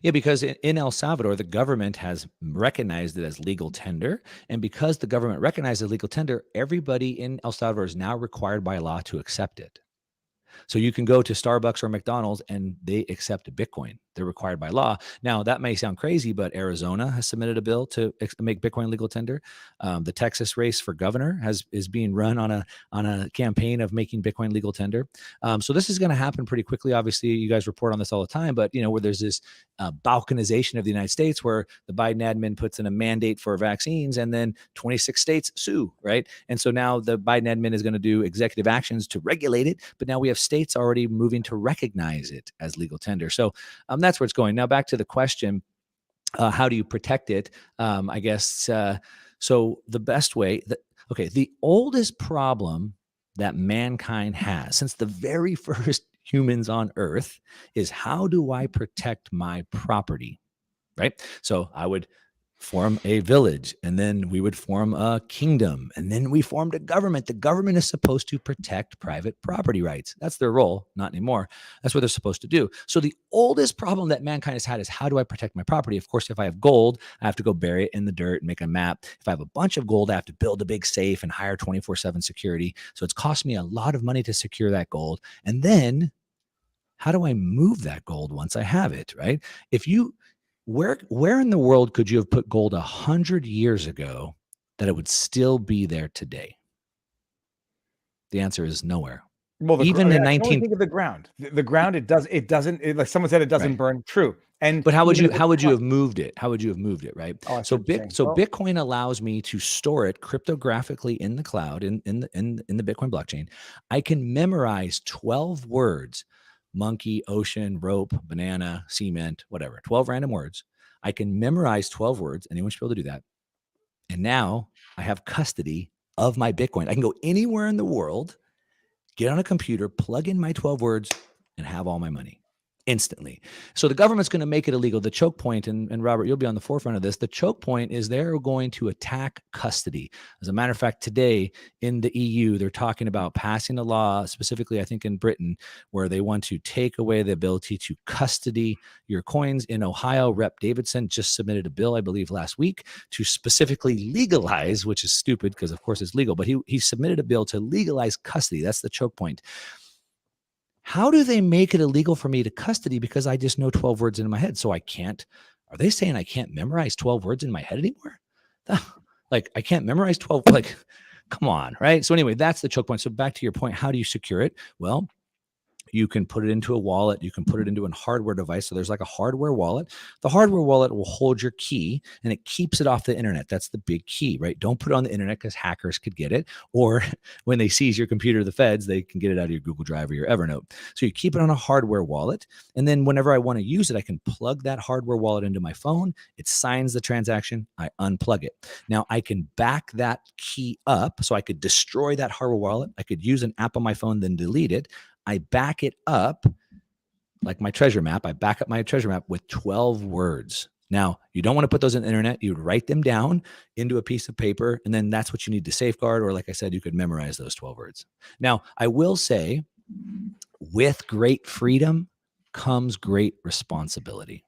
Yeah, because in El Salvador, the government has recognized it as legal tender. And because the government recognizes legal tender, everybody in El Salvador is now required by law to accept it. So you can go to Starbucks or McDonald's and they accept Bitcoin. They're required by law. Now, that may sound crazy, but Arizona has submitted a bill to make Bitcoin legal tender. The Texas race for governor is being run on a campaign of making Bitcoin legal tender. So this is going to happen pretty quickly. Obviously, you guys report on this all the time, but where there's this balkanization of the United States, where the Biden admin puts in a mandate for vaccines, and then 26 states sue, right? And so now the Biden admin is going to do executive actions to regulate it, but now we have states already moving to recognize it as legal tender. So that's where it's going. Now, back to the question, how do you protect it? I guess, so the best way, the oldest problem that mankind has since the very first humans on Earth is, how do I protect my property, right? So I would form a village, and then we would form a kingdom, and then we formed a government. The government is supposed to protect private property rights. That's their role, not anymore. That's what they're supposed to do. So the oldest problem that mankind has had is, how do I protect my property? Of course, if I have gold, I have to go bury it in the dirt and make a map. If I have a bunch of gold, I have to build a big safe and hire 24/7 security. So it's cost me a lot of money to secure that gold. And then how do I move that gold once I have it, right? Where in the world could you have put gold 100 years ago that it would still be there today? The answer is nowhere. Well, even in 19 think of the ground. The ground, it doesn't like someone said, it doesn't burn. True. But how would you have moved it? How would you have moved it, right? Oh, so Bitcoin allows me to store it cryptographically in the cloud, in the Bitcoin blockchain. I can memorize 12 words: monkey, ocean, rope, banana, cement, whatever, 12 random words. I can memorize 12 words. Anyone should be able to do that. And now I have custody of my Bitcoin. I can go anywhere in the world, get on a computer, plug in my 12 words, and have all my money instantly. So the government's going to make it illegal. The choke point, and Robert, you'll be on the forefront of this. The choke point is they're going to attack custody. As a matter of fact, today in the EU, they're talking about passing a law, specifically, I think in Britain, where they want to take away the ability to custody your coins. In Ohio, Rep. Davidson just submitted a bill, I believe, last week to specifically legalize, which is stupid because, of course, it's legal, but he submitted a bill to legalize custody. That's the choke point. How do they make it illegal for me to custody because I just know 12 words in my head? So I can't, are they saying I can't memorize 12 words in my head anymore? Like I can't memorize 12, like, come on, right? So anyway, that's the choke point. So back to your point, how do you secure it? Well, you can put it into a wallet. You can put it into a hardware device. So there's like a hardware wallet. The hardware wallet will hold your key and it keeps it off the internet. That's the big key, right? Don't put it on the internet because hackers could get it. Or when they seize your computer, the feds, they can get it out of your Google Drive or your Evernote. So you keep it on a hardware wallet. And then whenever I want to use it, I can plug that hardware wallet into my phone. It signs the transaction. I unplug it. Now I can back that key up. So I could destroy that hardware wallet. I could use an app on my phone, then delete it. I back it up like my treasure map. I back up my treasure map with 12 words. Now, you don't want to put those on the internet. You would write them down into a piece of paper, and then that's what you need to safeguard. Or like I said, you could memorize those 12 words. Now, I will say with great freedom comes great responsibility.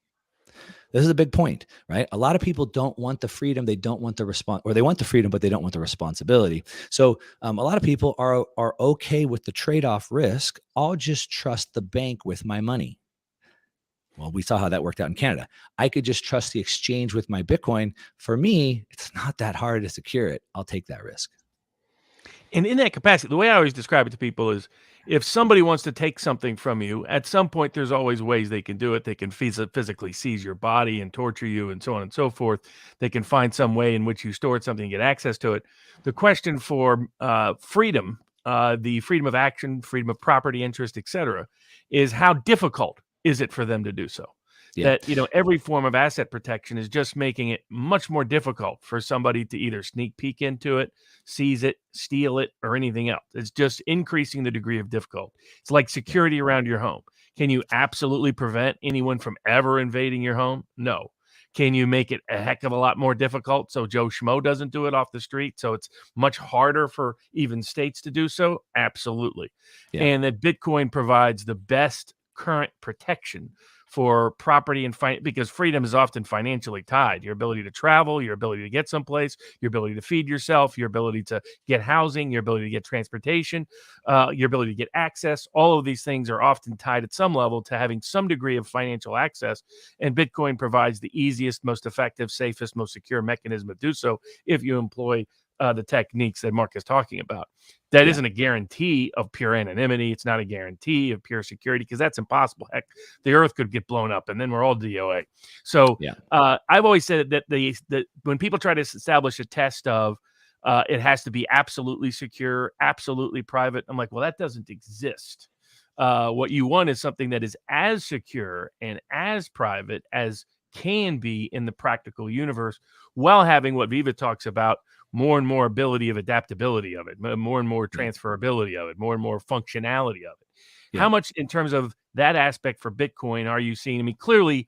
This is a big point, right? A lot of people don't want the freedom. They don't want the response, or they want the freedom, but they don't want the responsibility. So a lot of people are okay with the trade-off risk. I'll just trust the bank with my money. Well, we saw how that worked out in Canada. I could just trust the exchange with my Bitcoin. For me, it's not that hard to secure it. I'll take that risk. And in that capacity, the way I always describe it to people is if somebody wants to take something from you, at some point, there's always ways they can do it. They can physically seize your body and torture you and so on and so forth. They can find some way in which you stored something and get access to it. The question for freedom, the freedom of action, freedom of property interest, etc., is how difficult is it for them to do so? Yeah. That, every form of asset protection is just making it much more difficult for somebody to either sneak peek into it, seize it, steal it, or anything else. It's just increasing the degree of difficulty. It's like security around your home. Can you absolutely prevent anyone from ever invading your home? No. Can you make it a heck of a lot more difficult so Joe Schmo doesn't do it off the street? So it's much harder for even states to do so? Absolutely. Yeah. And that Bitcoin provides the best current protection for property and because freedom is often financially tied. Your ability to travel, your ability to get someplace, your ability to feed yourself, your ability to get housing, your ability to get transportation, your ability to get access. All of these things are often tied at some level to having some degree of financial access. And Bitcoin provides the easiest, most effective, safest, most secure mechanism to do so if you employ the techniques that Mark is talking about. That isn't a guarantee of pure anonymity. It's not a guarantee of pure security because that's impossible. Heck, the earth could get blown up and then we're all DOA. So I've always said that that when people try to establish a test of it has to be absolutely secure, absolutely private, I'm like, well, that doesn't exist. What you want is something that is as secure and as private as can be in the practical universe while having what Viva talks about, more and more ability of adaptability of it, more and more transferability of it, more and more functionality of it. Yeah. How much in terms of that aspect for Bitcoin are you seeing? I mean, clearly,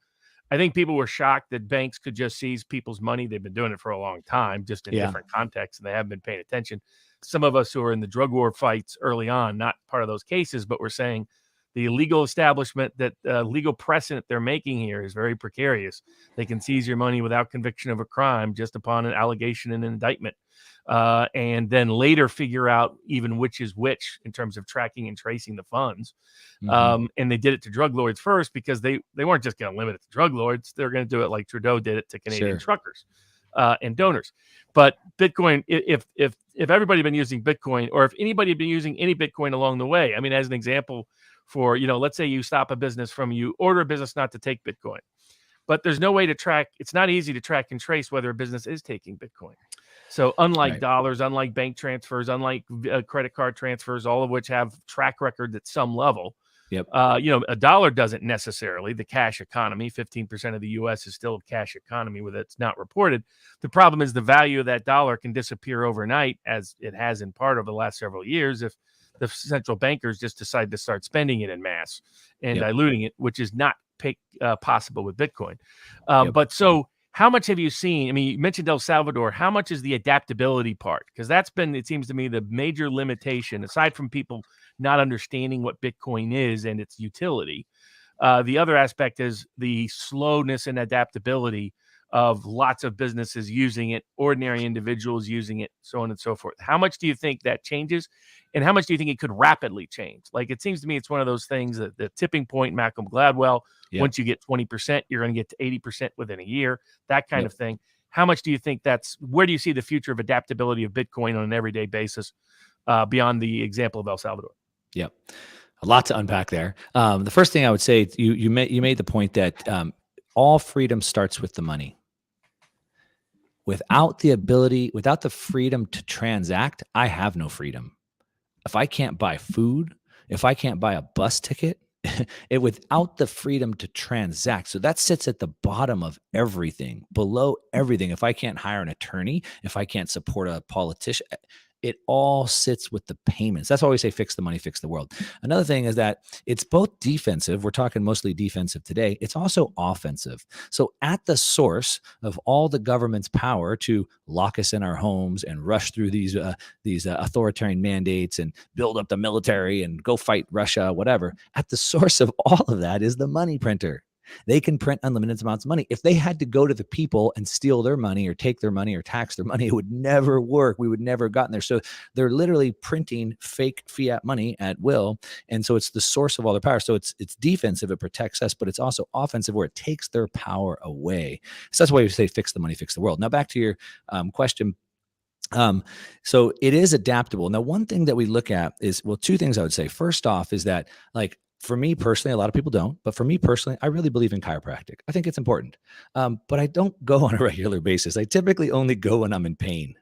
I think people were shocked that banks could just seize people's money. They've been doing it for a long time, just in different contexts, and they haven't been paying attention. Some of us who are in the drug war fights early on, not part of those cases, but we're saying the legal establishment, that legal precedent they're making here is very precarious. They can seize your money without conviction of a crime just upon an allegation and an indictment, and then later figure out even which is which in terms of tracking and tracing the funds. Mm-hmm. And they did it to drug lords first because they weren't just going to limit it to drug lords. They're going to do it like Trudeau did it to Canadian truckers and donors. But Bitcoin, if everybody had been using Bitcoin, or if anybody had been using any Bitcoin along the way, I mean, as an example, for, let's say you stop a business from, you order a business not to take Bitcoin, but there's no way to track. It's not easy to track and trace whether a business is taking Bitcoin. So unlike dollars, unlike bank transfers, unlike credit card transfers, all of which have track records at some level, a dollar doesn't necessarily. The cash economy, 15% of the U.S. is still a cash economy with it's not reported. The problem is the value of that dollar can disappear overnight, as it has in part over the last several years, if the central bankers just decide to start spending it in mass and diluting it, which is not possible with Bitcoin. But so how much have you seen? I mean, you mentioned El Salvador. How much is the adaptability part? Because that's been, it seems to me, the major limitation, aside from people not understanding what Bitcoin is and its utility. The other aspect is the slowness and adaptability of lots of businesses using it, ordinary individuals using it, so on and so forth. How much do you think that changes? And how much do you think it could rapidly change? Like, it seems to me it's one of those things that the tipping point, Malcolm Gladwell, once you get 20%, you're going to get to 80% within a year, that kind of thing. How much do you think where do you see the future of adaptability of Bitcoin on an everyday basis beyond the example of El Salvador? Yep. A lot to unpack there. The first thing I would say, you made the point that all freedom starts with the money. Without the freedom to transact, I have no freedom. If I can't buy food, if I can't buy a bus ticket, without the freedom to transact. So that sits at the bottom of everything, below everything. If I can't hire an attorney, if I can't support a politician, it all sits with the payments. That's why we say fix the money, fix the world. Another thing is that it's both defensive. We're talking mostly defensive today. It's also offensive. So at the source of all the government's power to lock us in our homes and rush through these authoritarian mandates and build up the military and go fight Russia, whatever, at the source of all of that is the money printer. They can print unlimited amounts of money. If they had to go to the people and steal their money or take their money or tax their money, it would never work. We would never have gotten there. So they're literally printing fake fiat money at will. And so it's the source of all their power. So it's defensive. It protects us, but it's also offensive where it takes their power away. So that's why we say fix the money, fix the world. Now back to your question. So it is adaptable. Now, one thing that we look at is, well, two things I would say. First off is that, like, for me personally, a lot of people don't, but for me personally, I really believe in chiropractic. I think it's important. But I don't go on a regular basis. I typically only go when I'm in pain.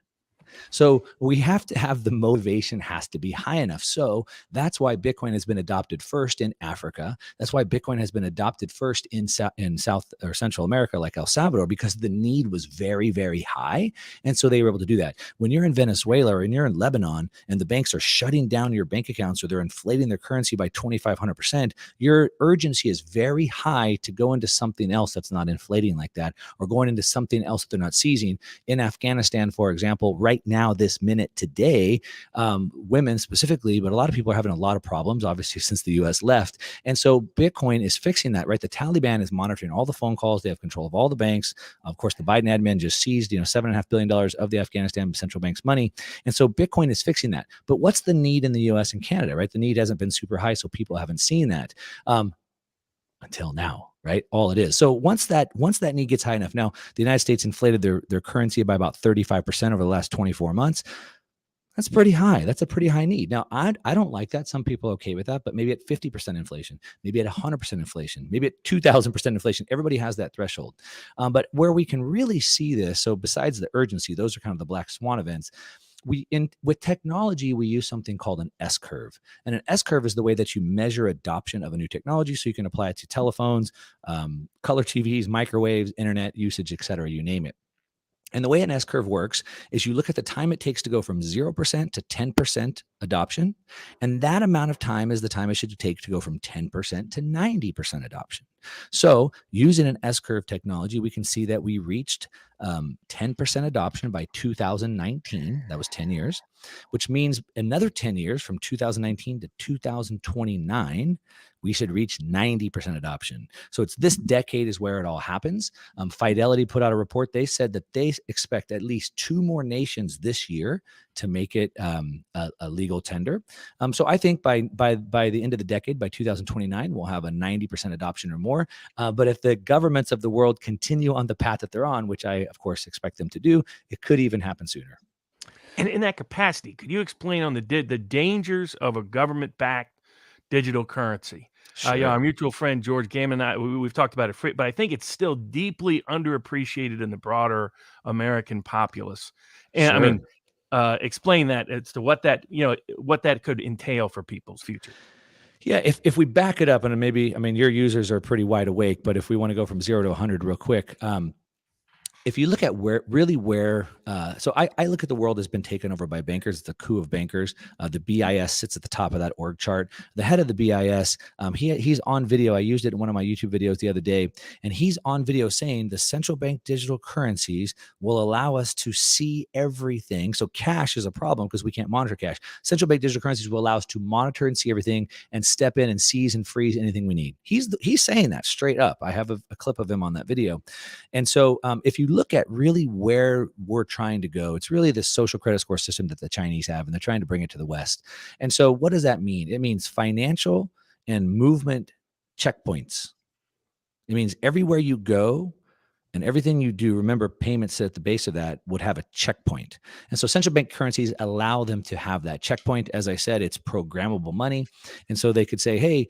So we have to have the motivation has to be high enough. So that's why Bitcoin has been adopted first in Africa. That's why Bitcoin has been adopted first in South or Central America, like El Salvador, because the need was very, very high. And so they were able to do that. When you're in Venezuela or when you're in Lebanon and the banks are shutting down your bank accounts or they're inflating their currency by 2,500%, your urgency is very high to go into something else that's not inflating like that, or going into something else that they're not seizing. In Afghanistan, for example, right now, this minute today, women specifically, but a lot of people are having a lot of problems, obviously, since the US left. And so Bitcoin is fixing that, right? The Taliban is monitoring all the phone calls. They have control of all the banks. Of course, the Biden admin just seized, $7.5 billion of the Afghanistan central bank's money. And so Bitcoin is fixing that. But what's the need in the US and Canada, right? The need hasn't been super high, so people haven't seen that. Until now, right? All it is. So once that need gets high enough, now the United States inflated their currency by about 35% over the last 24 months. That's pretty high. That's a pretty high need. Now, I don't like that. Some people are okay with that, but maybe at 50% inflation, maybe at 100% inflation, maybe at 2,000% inflation. Everybody has that threshold. But where we can really see this, so besides the urgency, those are kind of the black swan events. With technology, we use something called an S-curve. And an S-curve is the way that you measure adoption of a new technology. So you can apply it to telephones, color TVs, microwaves, internet usage, et cetera, you name it. And the way an S-curve works is you look at the time it takes to go from 0% to 10% adoption. And that amount of time is the time it should take to go from 10% to 90% adoption. So using an S-curve technology, we can see that we reached 10% adoption by 2019. That was 10 years, which means another 10 years from 2019 to 2029, we should reach 90% adoption. So it's this decade is where it all happens. Fidelity put out a report. They said that they expect at least 2 more nations this year to make it a legal tender. So I think by the end of the decade, by 2029, we'll have a 90% adoption or more. But if the governments of the world continue on the path that they're on, which I, of course, expect them to do, it could even happen sooner. And in that capacity, could you explain on the dangers of a government-backed digital currency? Sure. Our mutual friend George Gammon and I, we've talked about it, but I think it's still deeply underappreciated in the broader American populace. And Sure. I mean, explain that as to what that could entail for people's future. Yeah, if we back it up, and maybe, I mean, your users are pretty wide awake, but if we want to go from 0 to 100 real quick, if you look at so I look at the world has been taken over by bankers. It's a coup of bankers. The BIS sits at the top of that org chart. The head of the BIS, he's on video. I used it in one of my YouTube videos the other day, and he's on video saying the central bank digital currencies will allow us to see everything. So cash is a problem because we can't monitor cash. Central bank digital currencies will allow us to monitor and see everything and step in and seize and freeze anything we need. He's saying that straight up. I have a clip of him on that video. And so if you look at really where we're trying to go, it's really this social credit score system that the Chinese have, and they're trying to bring it to the West. And so what does that mean? It means financial and movement checkpoints. It means everywhere you go and everything you do, remember, payments at the base of that would have a checkpoint. And so central bank currencies allow them to have that checkpoint. As I said, it's programmable money. And so they could say, hey,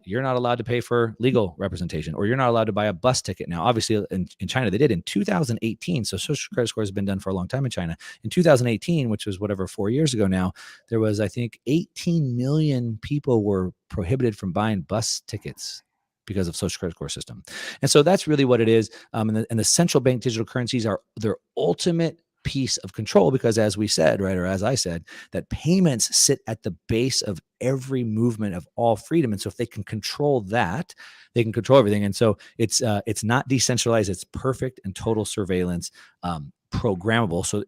you're not allowed to pay for legal representation, or you're not allowed to buy a bus ticket. Now, obviously, in China, they did in 2018. So social credit scores have been done for a long time in China. In 2018, which was 4 years ago now, there was, I think, 18 million people were prohibited from buying bus tickets because of social credit score system. And so that's really what it is. And the central bank digital currencies are their ultimate piece of control, because as we said, right, or as I said, that payments sit at the base of every movement of all freedom. And so if they can control that, they can control everything. And so it's not decentralized, it's perfect and total surveillance, programmable. So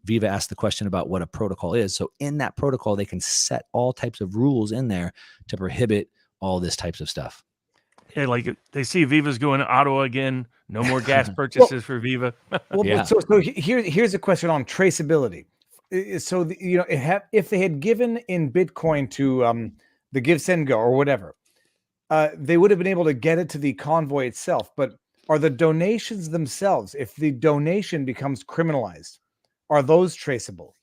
Viva asked the question about what a protocol is. So in that protocol, they can set all types of rules in there to prohibit all this types of stuff. Yeah, like they see Viva's going to Ottawa again. No more gas purchases for Viva. Yeah. So here's a question on traceability. So if they had given in Bitcoin to the Give Send Go or whatever, they would have been able to get it to the convoy itself. But are the donations themselves, if the donation becomes criminalized, are those traceable?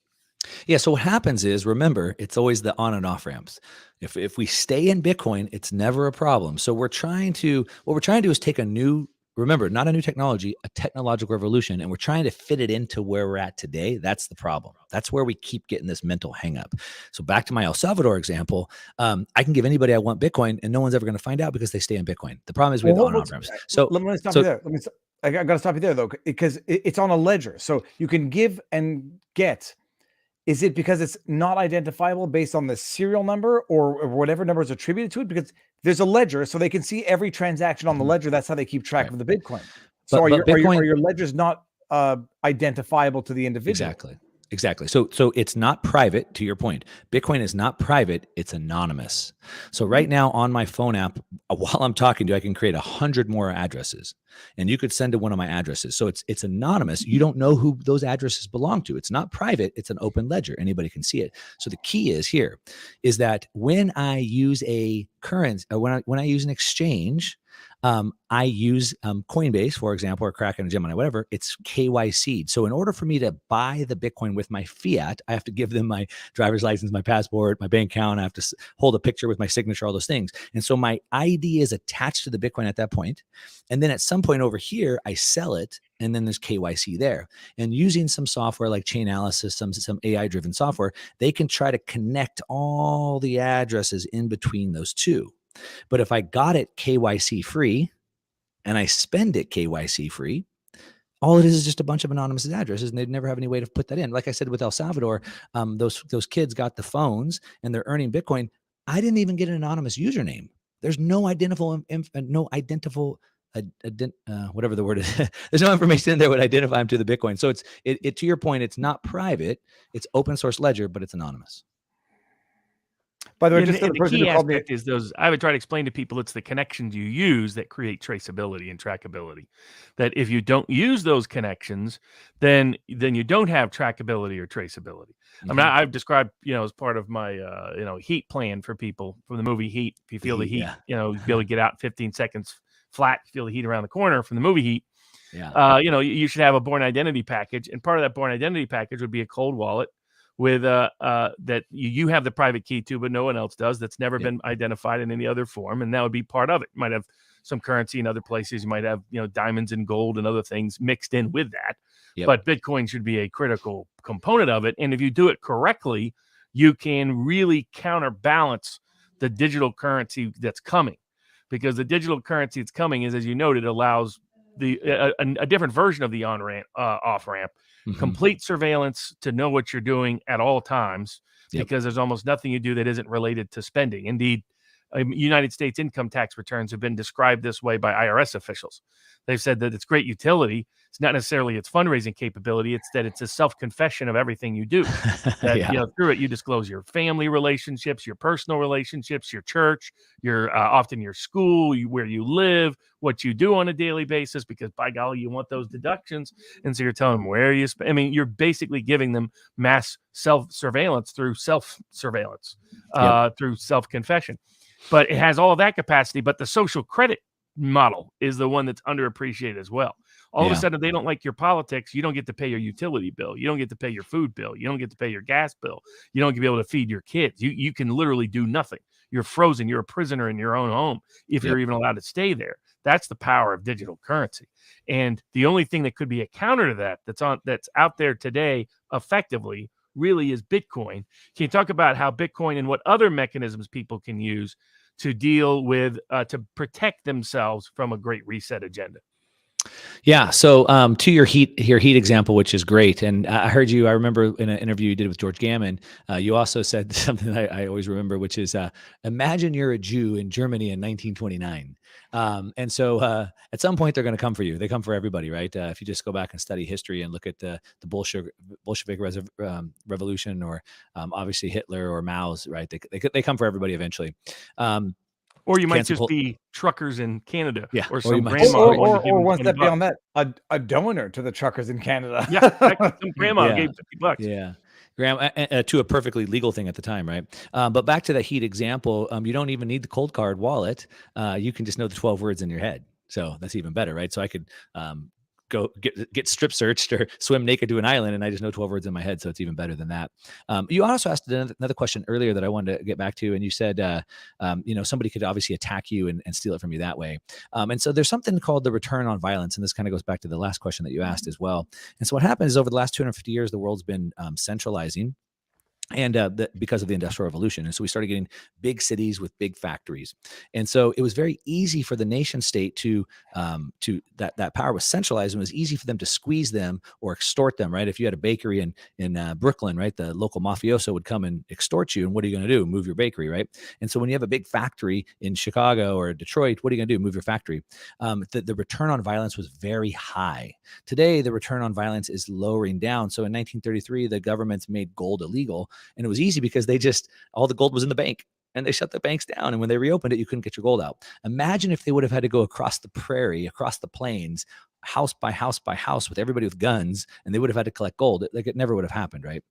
Yeah. So what happens is, remember, it's always the on and off ramps. If we stay in Bitcoin, it's never a problem. So what we're trying to do is take remember, not a new technology, a technological revolution, and we're trying to fit it into where we're at today. That's the problem. That's where we keep getting this mental hang up. So back to my El Salvador example, I can give anybody I want Bitcoin, and no one's ever going to find out because they stay in Bitcoin. The problem is we have on and off ramps. So let me stop you there. I got to stop you there though, because it's on a ledger. So you can give and get. Is it because it's not identifiable based on the serial number or whatever number is attributed to it? Because there's a ledger, so they can see every transaction on the ledger. That's how they keep track of the Bitcoin. So are your ledgers not identifiable to the individual? Exactly. So it's not private, to your point. Bitcoin is not private, it's anonymous. So right now on my phone app, while I'm talking to you, I can create 100 more addresses, and you could send to one of my addresses. So it's anonymous. You don't know who those addresses belong to. It's not private, it's an open ledger. Anybody can see it. So the key is that when I use a currency, when I use an exchange, I use Coinbase, for example, or Kraken or Gemini, whatever. It's KYC'd. So in order for me to buy the Bitcoin with my fiat, I have to give them my driver's license, my passport, my bank account. I have to hold a picture with my signature, all those things. And so my ID is attached to the Bitcoin at that point. And then at some point over here, I sell it. And then there's KYC there. And using some software like Chainalysis, some AI-driven software, they can try to connect all the addresses in between those two. But if I got it KYC free and I spend it KYC free, all it is just a bunch of anonymous addresses, and they'd never have any way to put that in. Like I said with El Salvador, those kids got the phones and they're earning Bitcoin. I didn't even get an anonymous username. There's no whatever the word is. There's no information in there would identify them to the Bitcoin. So it to your point, it's not private. It's open source ledger, but it's anonymous. By the way, the key aspect is those. I would try to explain to people it's the connections you use that create traceability and trackability. That if you don't use those connections, then you don't have trackability or traceability. Mm-hmm. I mean, I've described, as part of my heat plan for people from the movie Heat. If you feel the heat, you'll be able to get out in 15 seconds flat. Feel the heat around the corner from the movie Heat. Yeah. You should have a Born Identity package, and part of that Born Identity package would be a cold wallet with that you have the private key to, but no one else does. That's never been identified in any other form, and that would be part of it. You might have some currency in other places. You might have diamonds and gold and other things mixed in with that. Yep. But Bitcoin should be a critical component of it. And if you do it correctly, you can really counterbalance the digital currency that's coming, because the digital currency that's coming is, as you noted, allows a different version of the on ramp, off ramp, Mhm. complete surveillance to know what you're doing at all times, Yep. because there's almost nothing you do that isn't related to spending. Indeed, United States income tax returns have been described this way by IRS officials. They've said that it's great utility. It's not necessarily its fundraising capability. It's that it's a self-confession of everything you do. That Yeah. through it, you disclose your family relationships, your personal relationships, your church, your often your school, where you live, what you do on a daily basis. Because by golly, you want those deductions, and so you're telling them where you spend. I mean, you're basically giving them mass self-surveillance through self-surveillance, through self-confession. But it has all of that capacity. But the social credit model is the one that's underappreciated as well. All of a sudden, they don't like your politics. You don't get to pay your utility bill. You don't get to pay your food bill. You don't get to pay your gas bill. You don't get to be able to feed your kids. You can literally do nothing. You're frozen. You're a prisoner in your own home if you're even allowed to stay there. That's the power of digital currency. And the only thing that could be a counter to that that's out there today effectively really is Bitcoin. Can you talk about how Bitcoin and what other mechanisms people can use to deal with, to protect themselves from a great reset agenda? Yeah. So to your heat example, which is great. And I heard you, I remember in an interview you did with George Gammon, you also said something that I always remember, which is imagine you're a Jew in Germany in 1929. And so at some point they're going to come for you. They come for everybody, right? If you just go back and study history and look at the Bolshevik revolution, or obviously Hitler or Mao's, right? They come for everybody eventually. Or you might just be truckers in Canada, Yeah, or or some you might grandma just- wanted to give or them one 20 step bucks. beyond that, a donor to the truckers in Canada. Yeah, exactly. Some grandma Yeah. gave 50 bucks. Yeah. Graham, to a perfectly legal thing at the time, right? But back to the heat example, you don't even need the cold card wallet. You can just know the 12 words in your head. So that's even better, right? So I could go get strip searched or swim naked to an island, and I just know 12 words in my head. So it's even better than that. You also asked another question earlier that I wanted to get back to, and you said, somebody could obviously attack you and steal it from you that way. And so there's something called the return on violence, and this kind of goes back to the last question that you asked as well. And so what happens is over the last 250 years, the world's been centralizing. And because of the Industrial Revolution. And so we started getting big cities with big factories. And so it was very easy for the nation state to that power was centralized, and it was easy for them to squeeze them or extort them, right? If you had a bakery in Brooklyn, right, the local mafioso would come and extort you. And what are you going to do? Move your bakery, right? And so when you have a big factory in Chicago or Detroit, what are you going to do? Move your factory. The return on violence was very high. Today, the return on violence is lowering down. So in 1933, the governments made gold illegal. And it was easy because all the gold was in the bank, and they shut the banks down. And when they reopened it, you couldn't get your gold out. Imagine if they would have had to go across the prairie, across the plains, house by house by house with everybody with guns, and they would have had to collect gold. It never would have happened, right?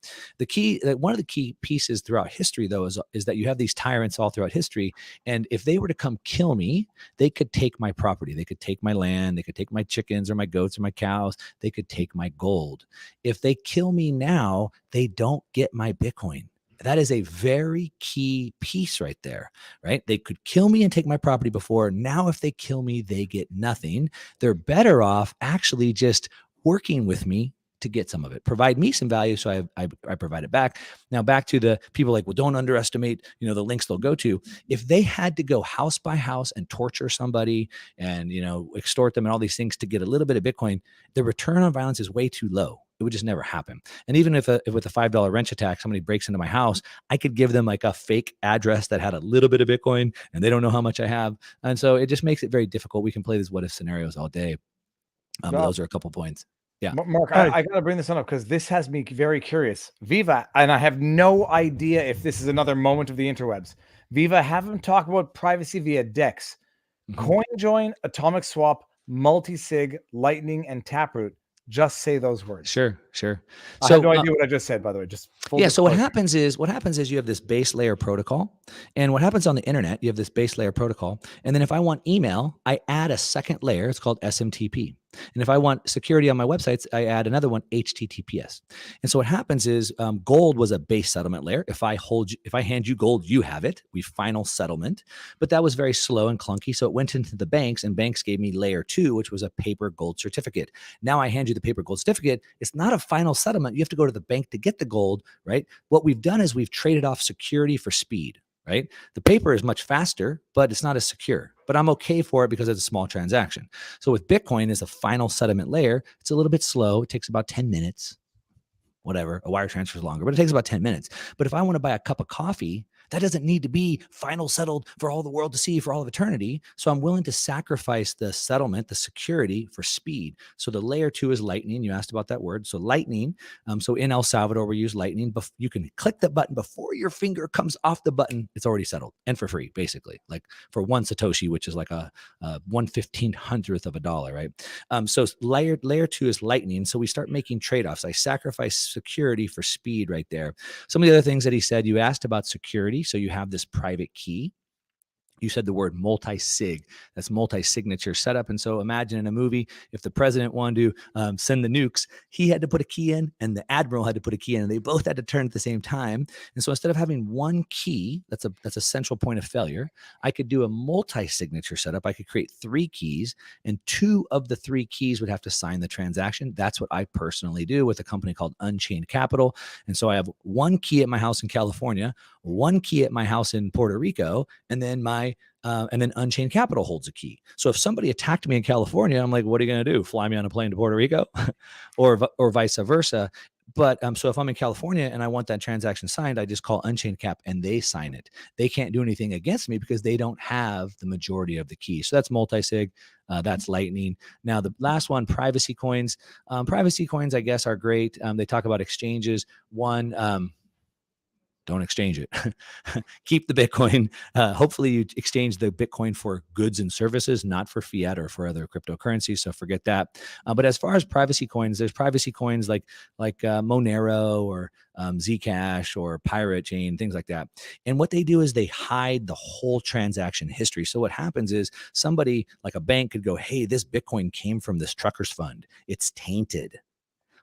One of the key pieces throughout history, though, is that you have these tyrants all throughout history. And if they were to come kill me, they could take my property. They could take my land. They could take my chickens or my goats or my cows. They could take my gold. If they kill me now, they don't get my Bitcoin. That is a very key piece right there, right? They could kill me and take my property before. Now, if they kill me, they get nothing. They're better off actually just working with me to get some of it, provide me some value. So I provide it back. Now, back to the people like, well, don't underestimate, the links they'll go to. If they had to go house by house and torture somebody and, extort them and all these things to get a little bit of Bitcoin, the return on violence is way too low. It would just never happen. And even if with a $5 wrench attack, somebody breaks into my house, I could give them like a fake address that had a little bit of Bitcoin, and they don't know how much I have. And so it just makes it very difficult. We can play these what if scenarios all day. Those are a couple points. Yeah. Mark, I got to bring this one up because this has me very curious. Viva, and I have no idea if this is another moment of the interwebs. Viva, have them talk about privacy via DEX. CoinJoin, Atomic Swap, Multisig, Lightning, and Taproot. Just say those words. Sure. I have no idea what I just said, by the way. So what happens is you have this base layer protocol, and what happens on the internet, you have this base layer protocol, and then if I want email, I add a second layer. It's called SMTP. And if I want security on my websites, I add another one, HTTPS. And so what happens is gold was a base settlement layer. If I hand you gold, you have it. We final settlement. But that was very slow and clunky. So it went into the banks, and banks gave me layer 2, which was a paper gold certificate. Now I hand you the paper gold certificate. It's not a final settlement. You have to go to the bank to get the gold, right? What we've done is we've traded off security for speed. right? The paper is much faster, but it's not as secure. But I'm okay for it because it's a small transaction. So with Bitcoin as the final settlement layer, it's a little bit slow. It takes about 10 minutes. Whatever, a wire transfer is longer, but it takes about 10 minutes. But if I want to buy a cup of coffee, that doesn't need to be final settled for all the world to see for all of eternity. So I'm willing to sacrifice the settlement, the security for speed. So the layer 2 is Lightning. You asked about that word. So Lightning. So in El Salvador, we use Lightning. You can click the button before your finger comes off the button. It's already settled and for free, basically, like for 1 Satoshi, which is like a 1/1500th of a dollar, right? So layer 2 is Lightning. So we start making trade-offs. I sacrifice security for speed right there. Some of the other things that he said, you asked about security. So you have this private key. You said the word multi-sig. That's multi-signature setup. And so imagine in a movie, if the president wanted to send the nukes, he had to put a key in and the admiral had to put a key in, and they both had to turn at the same time. And so instead of having one key, that's a central point of failure, I could do a multi-signature setup. I could create 3 keys, and 2 of the 3 keys would have to sign the transaction. That's what I personally do with a company called Unchained Capital. And so I have 1 key at my house in California, 1 key at my house in Puerto Rico, and then Unchained Capital holds a key. So if somebody attacked me in California, I'm like, what are you going to do? Fly me on a plane to Puerto Rico, or vice versa. But so if I'm in California and I want that transaction signed, I just call Unchained Cap and they sign it. They can't do anything against me because they don't have the majority of the keys. So that's multi-sig. That's Lightning. Now, the last one, privacy coins. Privacy coins, I guess, are great. They talk about exchanges. One, don't exchange it. Keep the Bitcoin. Hopefully you exchange the Bitcoin for goods and services, not for fiat or for other cryptocurrencies. So forget that. But as far as privacy coins, there's privacy coins like Monero or Zcash or Pirate Chain, things like that. And what they do is they hide the whole transaction history. So what happens is somebody like a bank could go, hey, this Bitcoin came from this truckers fund. It's tainted.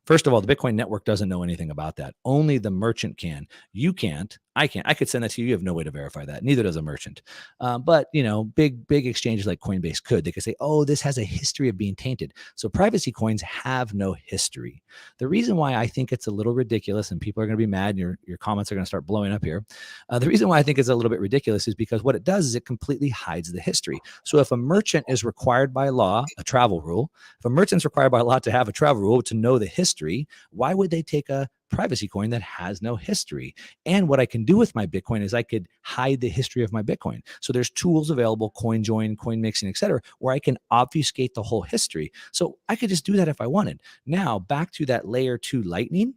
First of all, the Bitcoin network doesn't know anything about that. Only the merchant can. You can't. I can't. I could send that to you. You have no way to verify that. Neither does a merchant. But big exchanges like Coinbase could. They could say, "Oh, this has a history of being tainted." So privacy coins have no history. The reason why I think it's a little ridiculous, and people are going to be mad, and your comments are going to start blowing up here. The reason why I think it's a little bit ridiculous is because what it does is it completely hides the history. So if a merchant is required by law, a travel rule, if a merchant's required by law to have a travel rule to know the history, why would they take a privacy coin that has no history? And what I can do with my Bitcoin is I could hide the history of my Bitcoin. So there's tools available, CoinJoin, coin mixing, etc., where I can obfuscate the whole history. So I could just do that if I wanted. Now back to that layer 2 Lightning.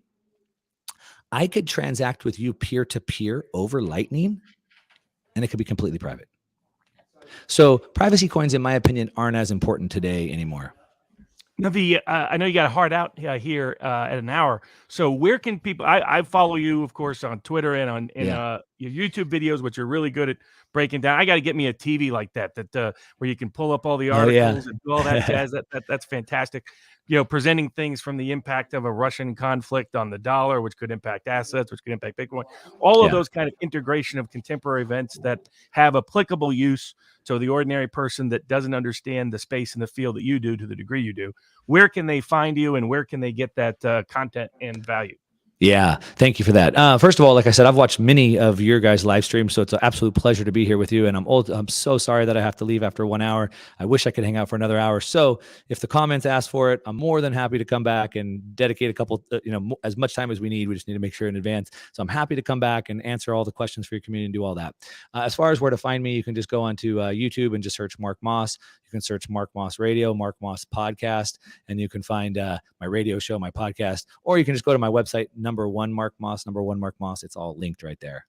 I could transact with you peer-to-peer over Lightning, and it could be completely private. So privacy coins, in my opinion, aren't as important today anymore. Now, I know you got a hard out here at an hour. So where can people? I follow you, of course, on Twitter and on your YouTube videos, which are really good at breaking down. I got to get me a TV like that where you can pull up all the articles and do all that jazz. That's fantastic. Presenting things from the impact of a Russian conflict on the dollar, which could impact assets, which could impact Bitcoin. All of those kind of integration of contemporary events that have applicable use. So the ordinary person that doesn't understand the space and the field that you do to the degree you do, where can they find you and where can they get that content and value? Yeah, thank you for that. First of all, like I said, I've watched many of your guys' live streams, so it's an absolute pleasure to be here with you. And I'm so sorry that I have to leave after 1 hour. I wish I could hang out for another hour. So if the comments ask for it, I'm more than happy to come back and dedicate a couple, as much time as we need. We just need to make sure in advance. So I'm happy to come back and answer all the questions for your community and do all that. As far as where to find me, you can just go onto YouTube and just search Mark Moss. You can search Mark Moss Radio, Mark Moss Podcast, and you can find my radio show, my podcast, or you can just go to my website, number one Mark Moss. It's all linked right there.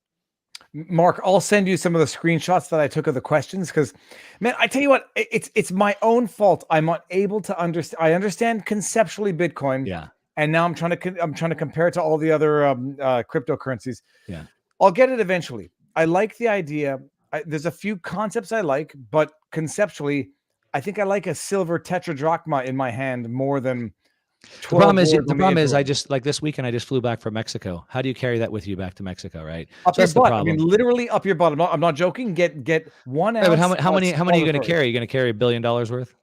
Mark, I'll send you some of the screenshots that I took of the questions because, man, I tell you what, it's my own fault. I'm unable to understand. I understand conceptually Bitcoin, and now I'm trying to compare it to all the other cryptocurrencies. Yeah, I'll get it eventually. I like the idea. There's a few concepts I like, but conceptually, I think I like a silver tetradrachma in my hand more than. The problem is I just like this weekend I just flew back from Mexico. How do you carry that with you back to Mexico, right? Up your butt. I mean, literally up your butt. I'm not joking. Get 1 ounce. Right, but how many are you going to carry? Are you going to carry $1 billion worth?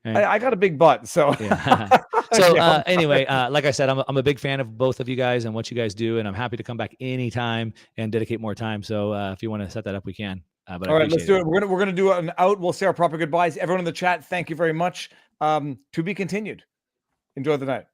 I got a big butt, so yeah. So anyway, like I said, I'm a big fan of both of you guys and what you guys do, and I'm happy to come back anytime and dedicate more time. So if you want to set that up, we can. But all right, let's do it. We're gonna do an out. We'll say our proper goodbyes. Everyone in the chat, thank you very much. To be continued. Enjoy the night.